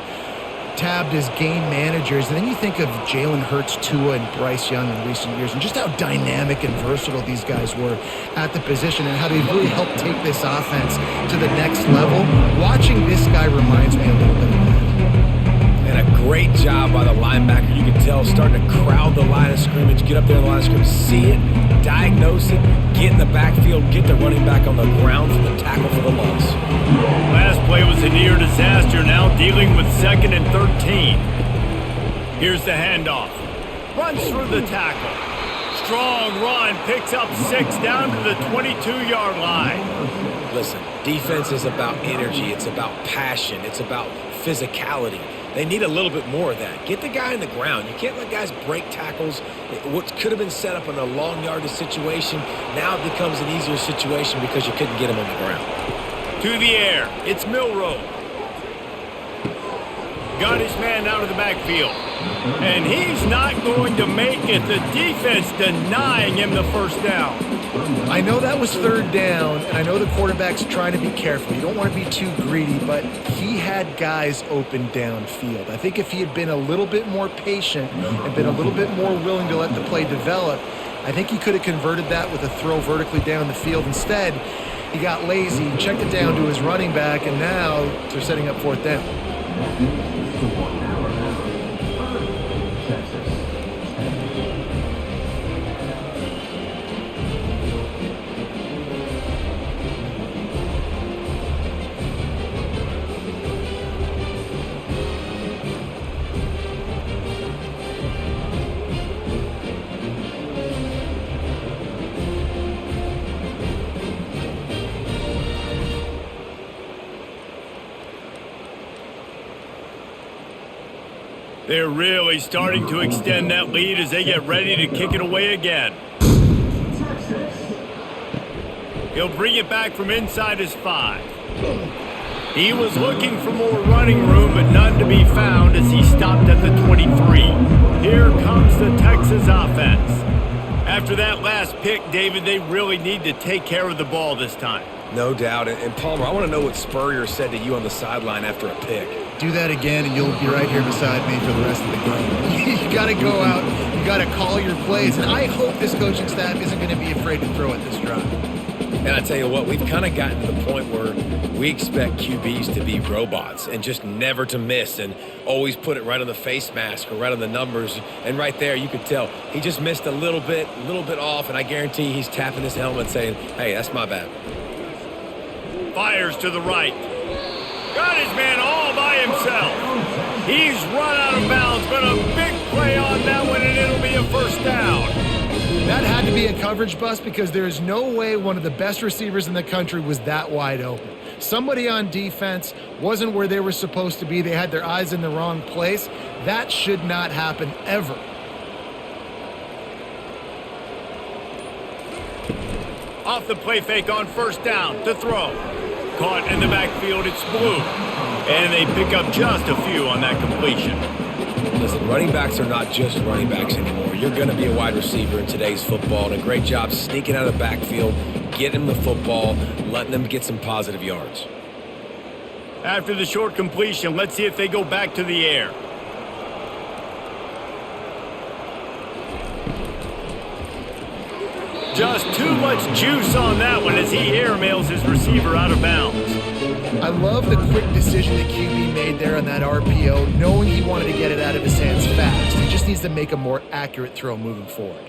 tabbed as game managers. And then you think of Jalen Hurts, Tua, and Bryce Young in recent years, and just how dynamic and versatile these guys were at the position and how they really helped take this offense to the next level. Watching this guy reminds me a little bit of that. And a great job by the linebacker. You can tell starting to crowd the line of scrimmage, get up there in the line of scrimmage, see it, diagnose it, get in the backfield, get the running back on the ground for the tackle for the loss. Last play was a near disaster, now dealing with 2nd and 13. Here's the handoff. Runs through the tackle. Strong run, picks up 6 down to the 22-yard line. Listen, defense is about energy. It's about passion. It's about physicality. They need a little bit more of that. Get the guy on the ground. You can't let guys break tackles. What could have been set up in a long yardage situation, now it becomes an easier situation because you couldn't get him on the ground. To the air, it's Milroe. Got his man out of the backfield. And he's not going to make it. The defense denying him the first down. I know that was third down, and I know the quarterback's trying to be careful. You don't want to be too greedy, but he had guys open downfield. I think if he had been a little bit more patient and been a little bit more willing to let the play develop, I think he could have converted that with a throw vertically down the field. Instead, he got lazy, checked it down to his running back, and now they're setting up fourth down. They're really starting to extend that lead as they get ready to kick it away again. He'll bring it back from inside his 5. He was looking for more running room, but none to be found as he stopped at the 23. Here comes the Texas offense. After that last pick, David, they really need to take care of the ball this time. No doubt. And Palmer, I want to know what Spurrier said to you on the sideline after a pick. Do that again, and you'll be right here beside me for the rest of the game. You got to go out. You got to call your plays. And I hope this coaching staff isn't going to be afraid to throw at this drive. And I tell you what, we've kind of gotten to the point where we expect QBs to be robots and just never to miss and always put it right on the face mask or right on the numbers. And right there, you could tell he just missed a little bit off, and I guarantee he's tapping his helmet saying, hey, that's my bad. Fires to the right. Got his man all by himself. He's run out of bounds, but a big play on that one, and it'll be a first down. That had to be a coverage bust because there is no way one of the best receivers in the country was that wide open. Somebody on defense wasn't where they were supposed to be. They had their eyes in the wrong place. That should not happen ever. Off the play fake on first down to throw. Caught in the backfield, it's Blue. And they pick up just a few on that completion. Listen, running backs are not just running backs anymore. You're going to be a wide receiver in today's football, and a great job sneaking out of the backfield, getting them the football, letting them get some positive yards. After the short completion, let's see if they go back to the air. Just too much juice on that one as he airmails his receiver out of bounds. I love the quick decision that QB made there on that RPO, knowing he wanted to get it out of his hands fast. He just needs to make a more accurate throw moving forward.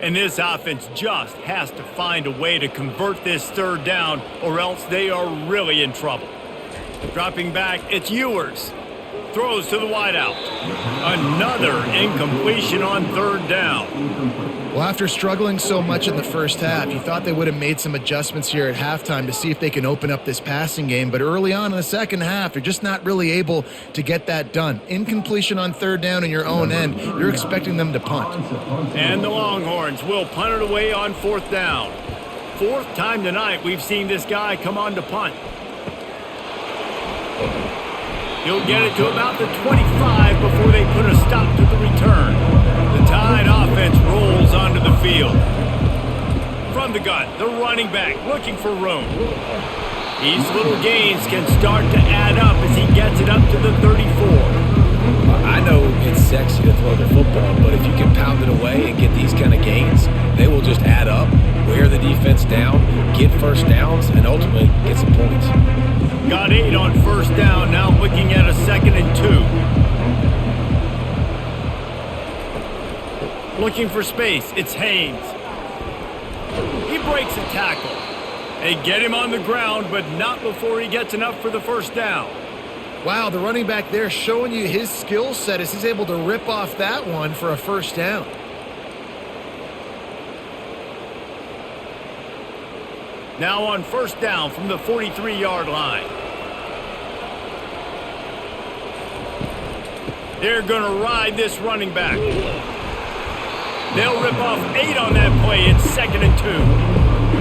And this offense just has to find a way to convert this third down, or else they are really in trouble. Dropping back, it's Ewers. Throws to the wideout. Another incompletion on third down. Well, after struggling so much in the first half, you thought they would have made some adjustments here at halftime to see if they can open up this passing game. But early on in the second half, they're just not really able to get that done. Incompletion on third down in your own end, you're expecting them to punt. And the Longhorns will punt it away on fourth down. Fourth time tonight we've seen this guy come on to punt. He'll get it to about the 25 before they put a stop to the return. The Tide offense rolls onto the field. From the gun, the running back looking for room. These little gains can start to add up as he gets it up to the 34. I know it's sexy to throw the football, but if you can pound it away and get these kind of gains, they will just add up, wear the defense down, get first downs, and ultimately get some points. Got 8 on first down, now looking at a 2nd and 2. Looking for space, it's Haynes. He breaks a tackle. They get him on the ground, but not before he gets enough for the first down. Wow, the running back there showing you his skill set as he's able to rip off that one for a first down. Now on first down from the 43-yard line. They're going to ride this running back. They'll rip off 8 on that play. It's 2nd and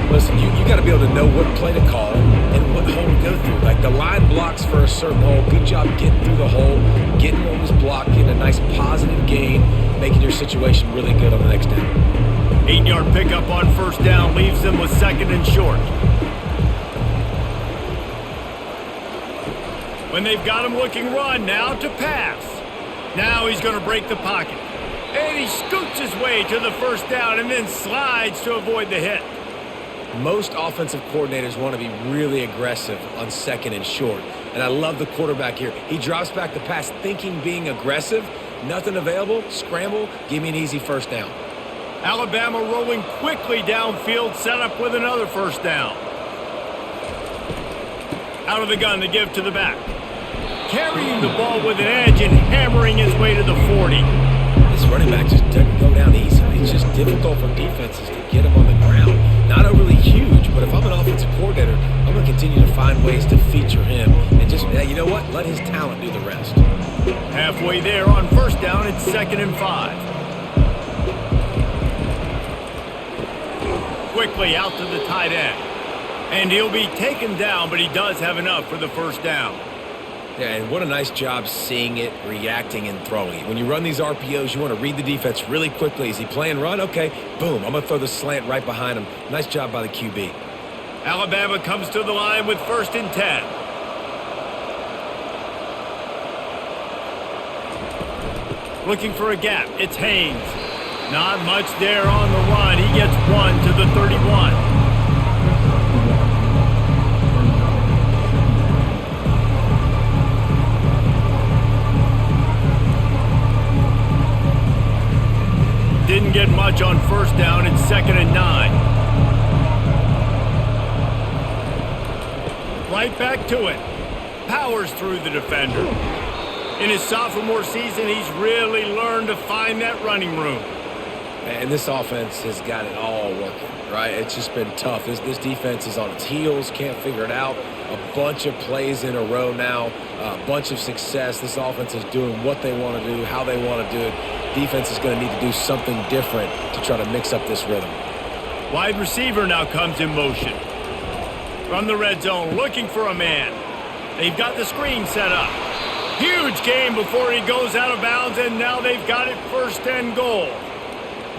2. Listen, you got to be able to know what play to call and what hole to go through. Like the line blocks for a certain hole. Good job getting through the hole, getting what was blocked, getting a nice positive gain, making your situation really good on the next down. 8-yard pickup on 1st down leaves them with 2nd and short. When they've got him looking run, now to pass. Now he's going to break the pocket. And he scoots his way to the 1st down and then slides to avoid the hit. Most offensive coordinators want to be really aggressive on 2nd and short. And I love the quarterback here. He drops back the pass thinking being aggressive. Nothing available. Scramble. Give me an easy 1st down. Alabama rolling quickly downfield, set up with another 1st down. Out of the gun to give to the back. Carrying the ball with an edge and hammering his way to the 40. This running back just doesn't go down easily. It's just difficult for defenses to get him on the ground. Not overly huge, but if I'm an offensive coordinator, I'm going to continue to find ways to feature him. And just, you know what? Let his talent do the rest. Halfway there on 1st down, it's 2nd and 5. Quickly out to the tight end. And he'll be taken down, but he does have enough for the 1st down. Yeah, and what a nice job seeing it, reacting, and throwing it. When you run these RPOs, you want to read the defense really quickly. Is he playing run? Okay, boom, I'm going to throw the slant right behind him. Nice job by the QB. Alabama comes to the line with 1st and 10. Looking for a gap. It's Haynes. Not much there on the run. He gets 1 to the 31. Didn't get much on 1st down. It's 2nd and 9. Right back to it. Powers through the defender. In his sophomore season, he's really learned to find that running room. And this offense has got it all working, right? It's just been tough. This defense is on its heels, can't figure it out. A bunch of plays in a row now, a bunch of success. This offense is doing what they want to do, how they want to do it. Defense is going to need to do something different to try to mix up this rhythm. Wide receiver now comes in motion. From the red zone, looking for a man. They've got the screen set up. Huge game before he goes out of bounds, and now they've got it 1st and goal.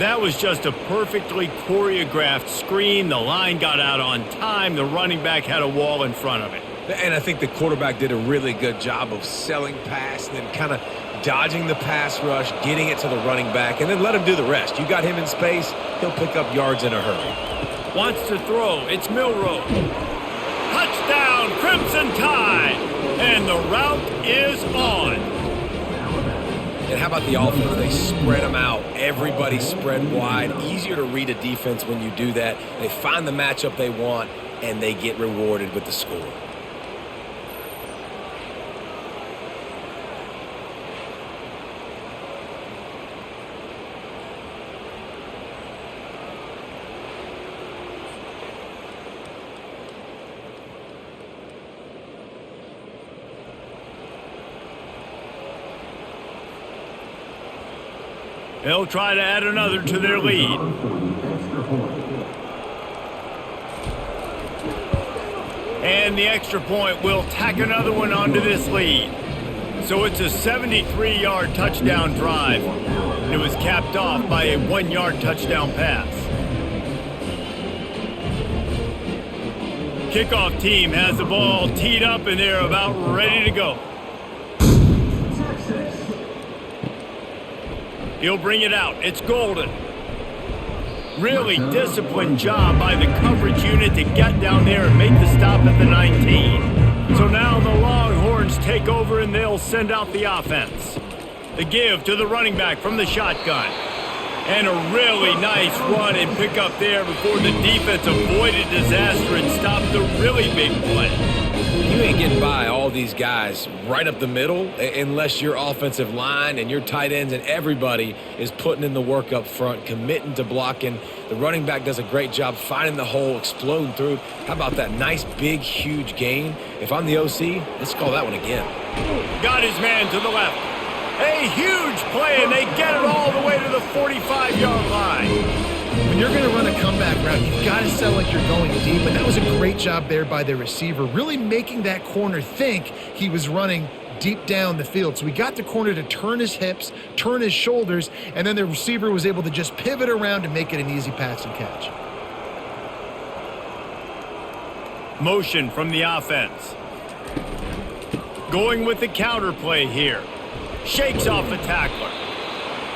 That was just a perfectly choreographed screen. The line got out on time. The running back had a wall in front of it. And I think the quarterback did a really good job of selling pass and then kind of dodging the pass rush, getting it to the running back, and then let him do the rest. You got him in space, he'll pick up yards in a hurry. Wants to throw. It's Milroe. Touchdown, Crimson Tide. And the route is on. And how about the offense? They spread them out. Everybody spread wide. Easier to read a defense when you do that. They find the matchup they want, and they get rewarded with the score. They'll try to add another to their lead. And the extra point will tack another one onto this lead. So it's a 73-yard touchdown drive. It was capped off by a 1-yard touchdown pass. Kickoff team has the ball teed up and they're about ready to go. He'll bring it out. It's Golden. Really disciplined job by the coverage unit to get down there and make the stop at the 19. So now the Longhorns take over and they'll send out the offense. The give to the running back from the shotgun. And a really nice run and pick up there before the defense avoided disaster and stopped the really big play. You ain't getting by all these guys right up the middle unless your offensive line and your tight ends and everybody is putting in the work up front, committing to blocking. The running back does a great job finding the hole, exploding through. How about that nice, big, huge gain? If I'm the OC, let's call that one again. Got his man to the left. A huge play, and they get it all the way to the 45-yard line. When you're going to run a comeback route, you've got to sell like you're going deep, and that was a great job there by the receiver, really making that corner think he was running deep down the field. So he got the corner to turn his hips, turn his shoulders, and then the receiver was able to just pivot around and make it an easy pass and catch. Motion from the offense. Going with the counter play here. Shakes off the tackler.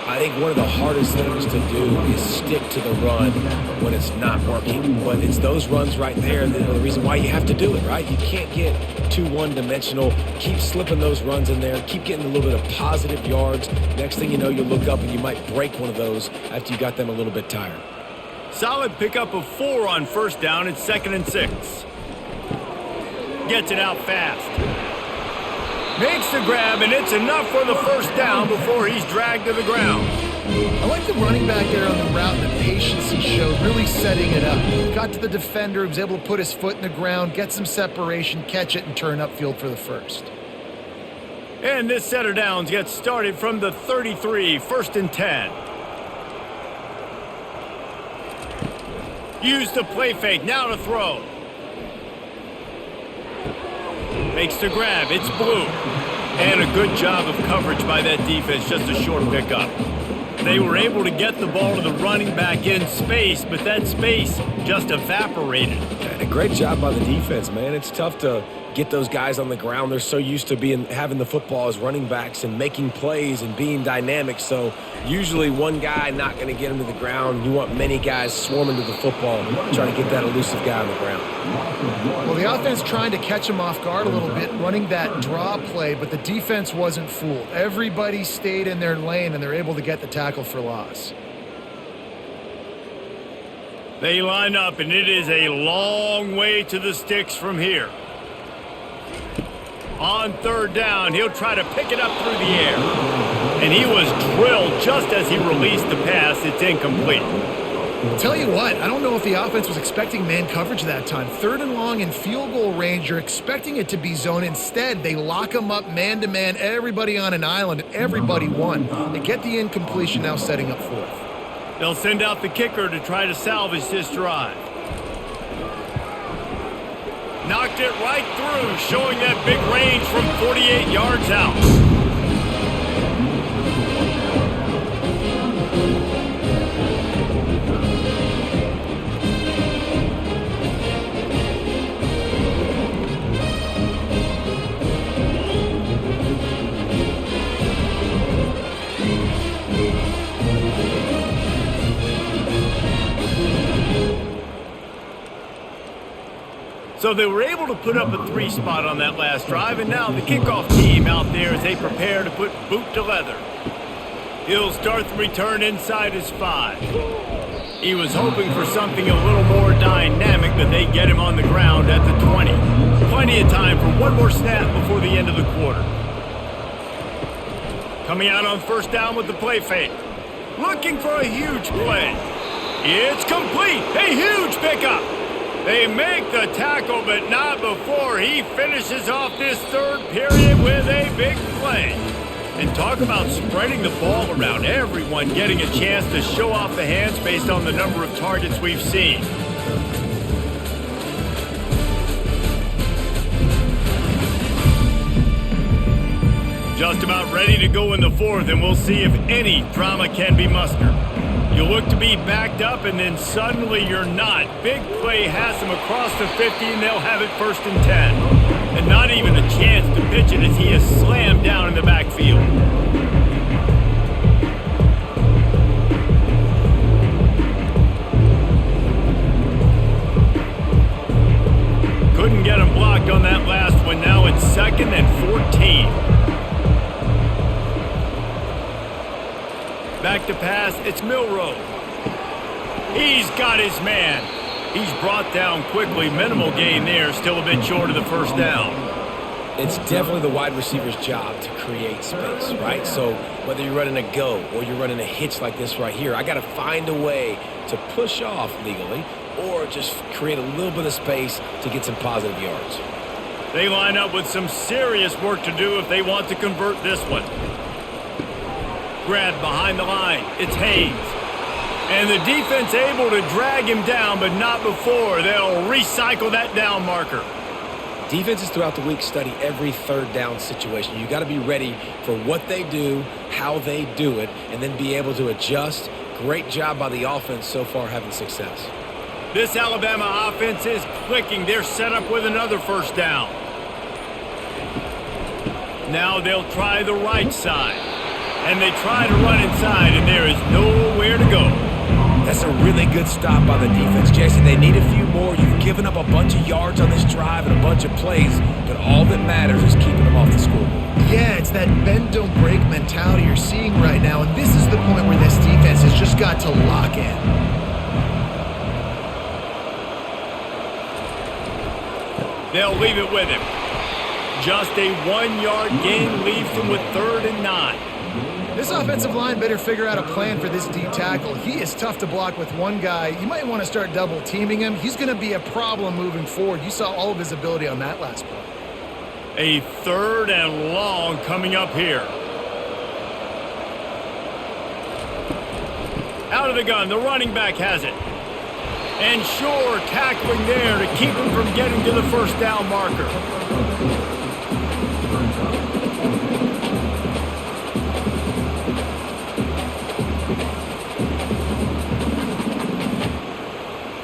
I think one of the hardest things to do is stick to the run when it's not working. But it's those runs right there that are the reason why you have to do it, right? You can't get too one-dimensional. Keep slipping those runs in there. Keep getting a little bit of positive yards. Next thing you know, you look up and you might break one of those after you got them a little bit tired. Solid pickup of 4 on first down. It's 2nd and 6. Gets it out fast. Makes the grab, and it's enough for the first down before he's dragged to the ground. I like the running back there on the route and the patience he showed, really setting it up. Got to the defender, was able to put his foot in the ground, get some separation, catch it, and turn upfield for the first. And this set of downs gets started from the 33, 1st and 10. Use the play fake, now to throw. Makes the grab, it's Blue. And a good job of coverage by that defense, just a short pickup. They were able to get the ball to the running back in space, but that space just evaporated. And a great job by the defense, man. It's tough to get those guys on the ground. They're so used to having the football as running backs and making plays and being dynamic. So usually one guy not going to get him to the ground. You want many guys swarming to the football, trying to get that elusive guy on the ground. Well, the offense trying to catch him off guard a little bit, running that draw play, but the defense wasn't fooled. Everybody stayed in their lane, and they're able to get the tackle for loss. They line up, and it is a long way to the sticks from here. On 3rd down, he'll try to pick it up through the air. And he was drilled just as he released the pass. It's incomplete. I'll tell you what, I don't know if the offense was expecting man coverage that time. 3rd and long in field goal range, you're expecting it to be zone. Instead, they lock him up man-to-man, everybody on an island, everybody won. They get the incompletion, now setting up 4th. They'll send out the kicker to try to salvage this drive. Knocked it right through, showing that big range from 48 yards out. So they were able to put up a 3 spot on that last drive, and now the kickoff team out there as they prepare to put boot to leather. He'll start the return inside his 5. He was hoping for something a little more dynamic, but they get him on the ground at the 20. Plenty of time for one more snap before the end of the quarter. Coming out on 1st down with the play fake. Looking for a huge play. It's complete. A huge pickup. They make the tackle, but not before he finishes off this 3rd period with a big play. And talk about spreading the ball around. Everyone getting a chance to show off the hands based on the number of targets we've seen. Just about ready to go in the 4th, and we'll see if any drama can be mustered. You look to be backed up, and then suddenly you're not. Big play has them across the 50, and they'll have it 1st and 10. And not even a chance to pitch it as he is slammed down in the backfield. Couldn't get him blocked on that last one. Now it's 2nd and 14. Back to pass, it's Milroe. He's got his man. He's brought down quickly. Minimal gain there, still a bit short of the 1st down. It's definitely the wide receiver's job to create space, right? So whether you're running a go or you're running a hitch like this right here, I got to find a way to push off legally or just create a little bit of space to get some positive yards. They line up with some serious work to do if they want to convert this one. Grabbed behind the line. It's Hayes. And the defense able to drag him down, but not before. They'll recycle that down marker. Defenses throughout the week study every third down situation. You got to be ready for what they do, how they do it, and then be able to adjust. Great job by the offense so far having success. This Alabama offense is clicking. They're set up with another first down. Now they'll try the right side. And they try to run inside, and there is nowhere to go. That's a really good stop by the defense, Jason. They need a few more. You've given up a bunch of yards on this drive and a bunch of plays, but all that matters is keeping them off the scoreboard. Yeah, it's that bend, don't break mentality you're seeing right now, and this is the point where this defense has just got to lock in. They'll leave it with him. Just a 1-yard gain leaves them with 3rd and 9. This offensive line better figure out a plan for this D tackle. He is tough to block with one guy. You might want to start double teaming him. He's going to be a problem moving forward. You saw all of his ability on that last play. A 3rd and long coming up here. Out of the gun, the running back has it. And Shore tackling there to keep him from getting to the first down marker.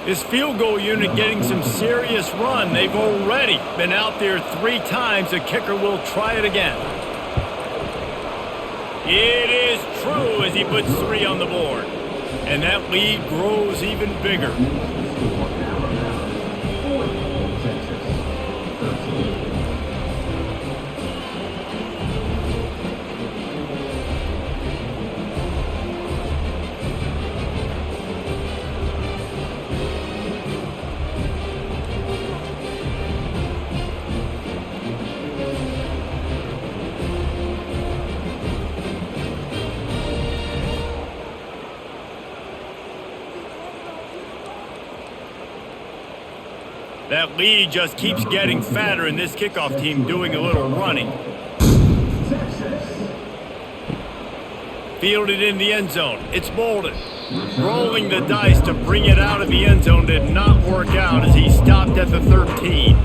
This field goal unit getting some serious run. They've already been out there 3 times. The kicker will try it again. It is true as he puts 3 on the board. And that lead grows even bigger. That lead just keeps getting fatter, and this kickoff team doing a little running. Fielded in the end zone. It's Bolden. Rolling the dice to bring it out of the end zone did not work out as he stopped at the 13.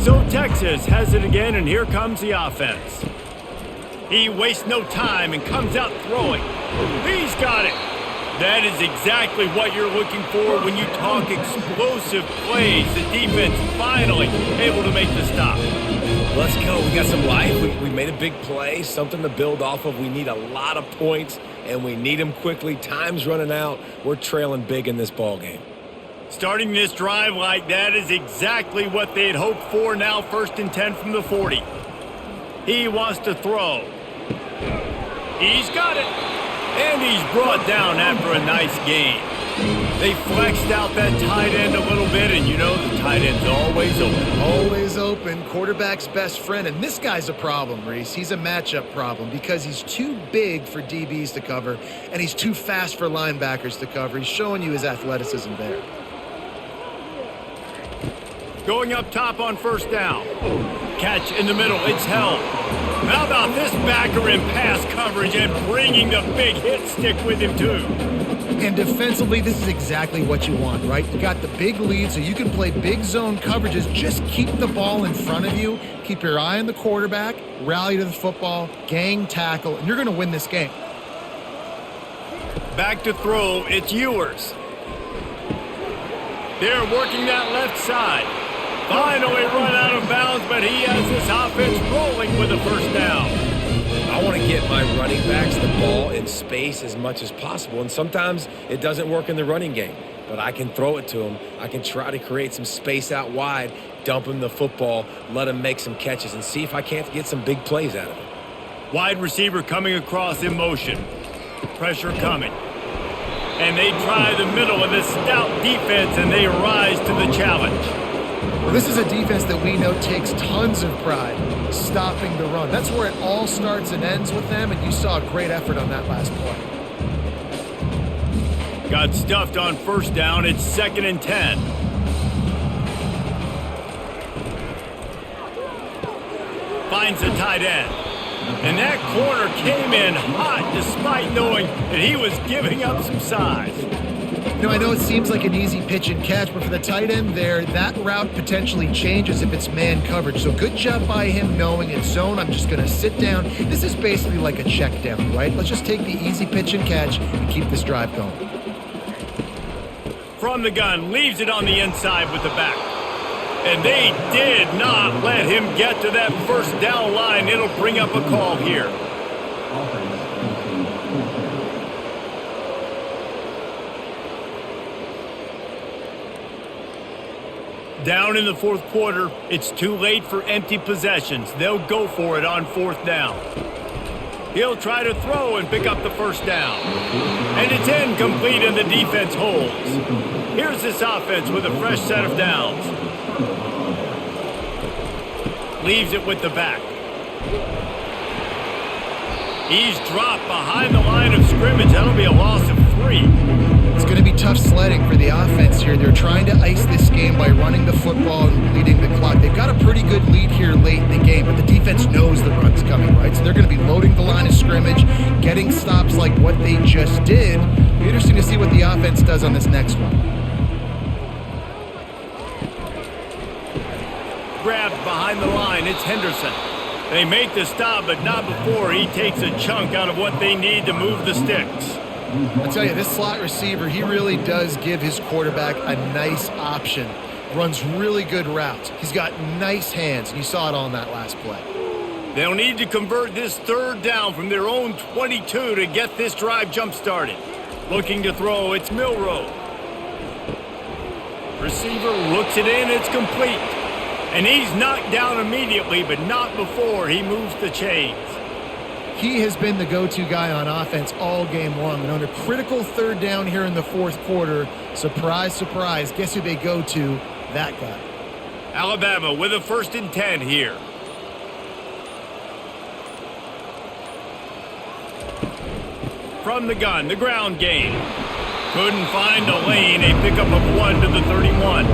So Texas has it again, and here comes the offense. He wastes no time and comes out throwing. He's got it. That is exactly what you're looking for when you talk explosive plays. The defense finally able to make the stop. Let's go. We got some life. We made a big play, something to build off of. We need a lot of points, and we need them quickly. Time's running out. We're trailing big in this ball game. Starting this drive like that is exactly what they had hoped for. Now 1st and 10 from the 40. He wants to throw. He's got it. And he's brought down after a nice gain. They flexed out that tight end a little bit, and you know the tight end's always open. Always open, quarterback's best friend. And this guy's a problem, Reese. He's a matchup problem because he's too big for DBs to cover, and he's too fast for linebackers to cover. He's showing you his athleticism there. Going up top on 1st down. Catch in the middle. It's held. How about this backer in pass coverage and bringing the big hit stick with him, too? And defensively, this is exactly what you want, right? You got the big lead, so you can play big zone coverages. Just keep the ball in front of you. Keep your eye on the quarterback. Rally to the football. Gang tackle. And you're going to win this game. Back to throw. It's Ewers. They're working that left side. Finally run out of bounds, but he has this offense rolling with a 1st down. I want to get my running backs the ball in space as much as possible, and sometimes it doesn't work in the running game, but I can throw it to him. I can try to create some space out wide, dump him the football, let him make some catches, and see if I can't get some big plays out of it. Wide receiver coming across in motion. Pressure coming. And they try the middle of this stout defense, and they rise to the challenge. Well, this is a defense that we know takes tons of pride stopping the run. That's where it all starts and ends with them, and you saw a great effort on that last play. Got stuffed on 1st down. It's 2nd and 10. Finds the tight end. And that corner came in hot despite knowing that he was giving up some size. I know it seems like an easy pitch and catch, but for the tight end there, that route potentially changes if it's man coverage. So good job by him knowing it's zone. I'm just going to sit down. This is basically like a check down, right? Let's just take the easy pitch and catch and keep this drive going. From the gun, leaves it on the inside with the back. And they did not let him get to that first down line. It'll bring up a call here. Down in the fourth quarter, it's too late for empty possessions. They'll go for it on fourth down. He'll try to throw and pick up the first down. And it's incomplete and the defense holds. Here's this offense with a fresh set of downs. Leaves it with the back. He's dropped behind the line of scrimmage. That'll be a loss of 3. It's going to be tough sledding for the offense here. They're trying to ice this game by running the football and bleeding the clock. They've got a pretty good lead here late in the game, but the defense knows the run's coming, right? So they're going to be loading the line of scrimmage, getting stops like what they just did. It'll be interesting to see what the offense does on this next one. Grabbed behind the line, it's Henderson. They make the stop, but not before he takes a chunk out of what they need to move the sticks. I tell you, this slot receiver, he really does give his quarterback a nice option. Runs really good routes. He's got nice hands, and you saw it all in that last play. They'll need to convert this third down from their own 22 to get this drive jump-started. Looking to throw, it's Milroe. Receiver looks it in, it's complete. And he's knocked down immediately, but not before he moves the chains. He has been the go-to guy on offense all game long. And on a critical third down here in the fourth quarter, surprise, surprise, guess who they go to? That guy. Alabama with a 1st and 10 here. From the gun, the ground game. Couldn't find a lane, a pickup of 1 to the 31.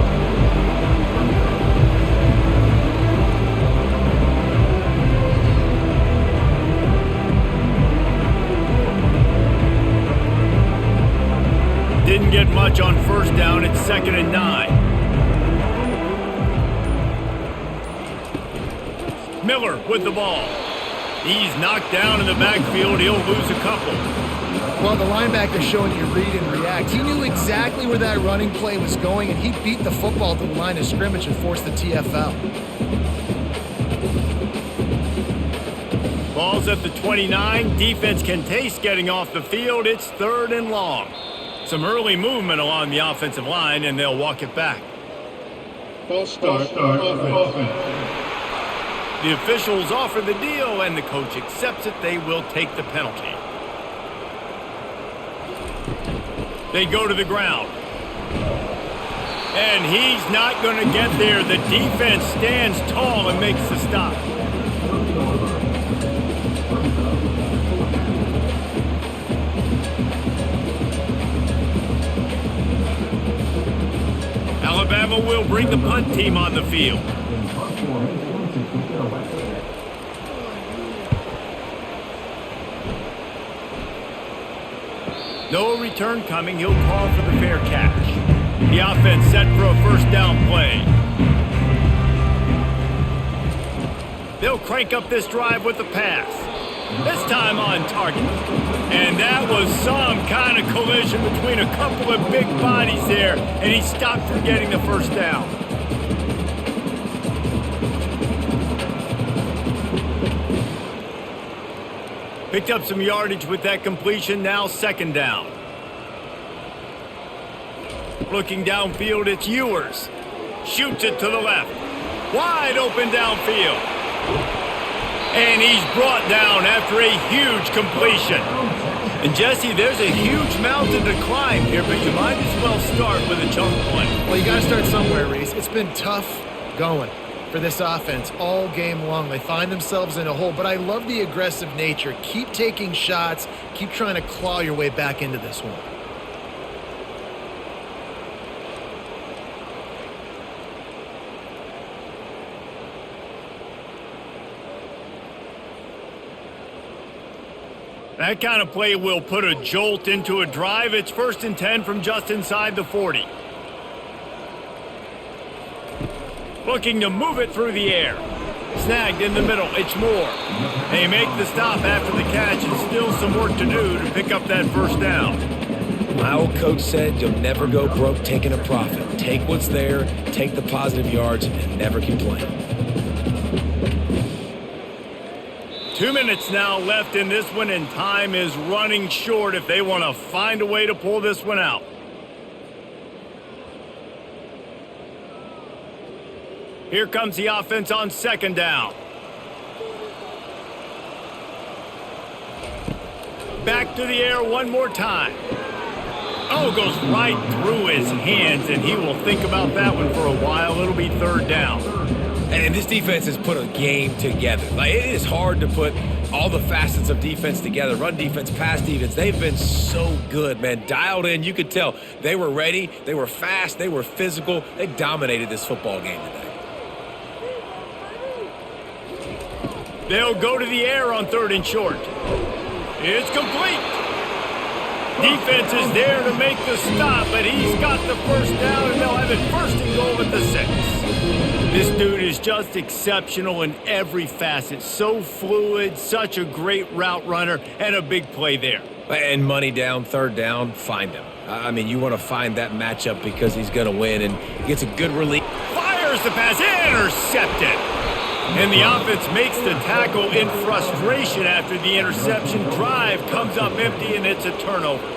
Didn't get much on first down. It's 2nd and 9. Miller with the ball. He's knocked down in the backfield. He'll lose a couple. Well, the linebacker showing you read and react. He knew exactly where that running play was going, and he beat the football to the line of scrimmage and forced the TFL. Ball's at the 29. Defense can taste getting off the field. It's 3rd and long. Some early movement along the offensive line, and they'll walk it back. False start. Offense. The officials offer the deal, and the coach accepts it. They will take the penalty. They go to the ground. And he's not going to get there. The defense stands tall and makes the stop. Alabama will bring the punt team on the field. No return coming. He'll call for the fair catch. The offense set for a 1st down play. They'll crank up this drive with the pass. This time on target. And that was some kind of collision between a couple of big bodies there, and he stopped from getting the 1st down. Picked up some yardage with that completion, now 2nd down. Looking downfield, it's Ewers. Shoots it to the left. Wide open downfield. And he's brought down after a huge completion. And Jesse, there's a huge mountain to climb here, but you might as well start with a chunk play. Well, you got to start somewhere, Reese. It's been tough going for this offense all game long. They find themselves in a hole, but I love the aggressive nature. Keep taking shots. Keep trying to claw your way back into this one. That kind of play will put a jolt into a drive. It's 1st and 10 from just inside the 40. Looking to move it through the air. Snagged in the middle. It's Moore. They make the stop after the catch and still some work to do to pick up that first down. My old coach said you'll never go broke taking a profit. Take what's there, take the positive yards, and never complain. 2 minutes now left in this one, and time is running short if they want to find a way to pull this one out. Here comes the offense on 2nd down. Back to the air one more time. Oh, goes right through his hands, and he will think about that one for a while. It'll be 3rd down. And this defense has put a game together. Like, it is hard to put all the facets of defense together. Run defense, pass defense. They've been so good, man. Dialed in. You could tell they were ready. They were fast. They were physical. They dominated this football game today. They'll go to the air on 3rd and short. It's complete. Defense is there to make the stop, but he's got the first down, and they'll have it 1st and goal at the 6. This dude is just exceptional in every facet. So fluid, such a great route runner, and a big play there. And money down, 3rd down, find him. I mean, you want to find that matchup because he's going to win, and he gets a good release. Fires the pass, intercepted. And the offense makes the tackle in frustration after the interception. Drive comes up empty, and it's a turnover.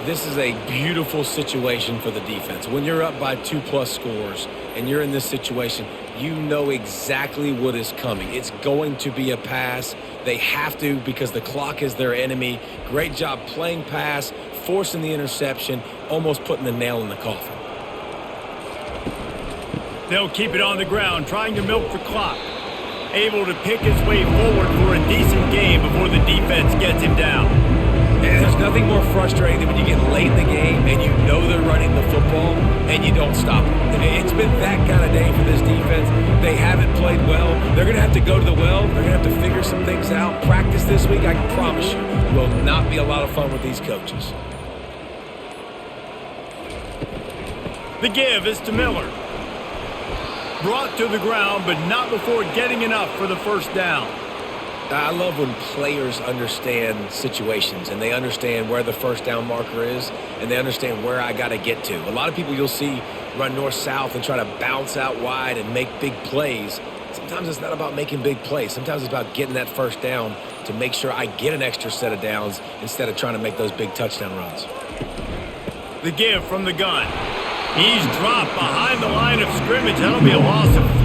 This is a beautiful situation for the defense. When you're up by 2+ scores and you're in this situation, you know exactly what is coming. It's going to be a pass. They have to because the clock is their enemy. Great job playing pass, forcing the interception, almost putting the nail in the coffin. They'll keep it on the ground, trying to milk the clock. Able to pick his way forward for a decent game before the defense gets him down. And there's nothing more frustrating than when you get late in the game and you know they're running the football and you don't stop them. It's been that kind of day for this defense. They haven't played well. They're going to have to go to the well. They're going to have to figure some things out. Practice this week, I can promise you, will not be a lot of fun with these coaches. The give is to Miller. Brought to the ground, but not before getting enough for the first down. I love when players understand situations and they understand where the first down marker is and they understand where I got to get to. A lot of people you'll see run north-south and try to bounce out wide and make big plays. Sometimes it's not about making big plays. Sometimes it's about getting that first down to make sure I get an extra set of downs instead of trying to make those big touchdown runs. The give from the gun. He's dropped behind the line of scrimmage. That'll be a loss of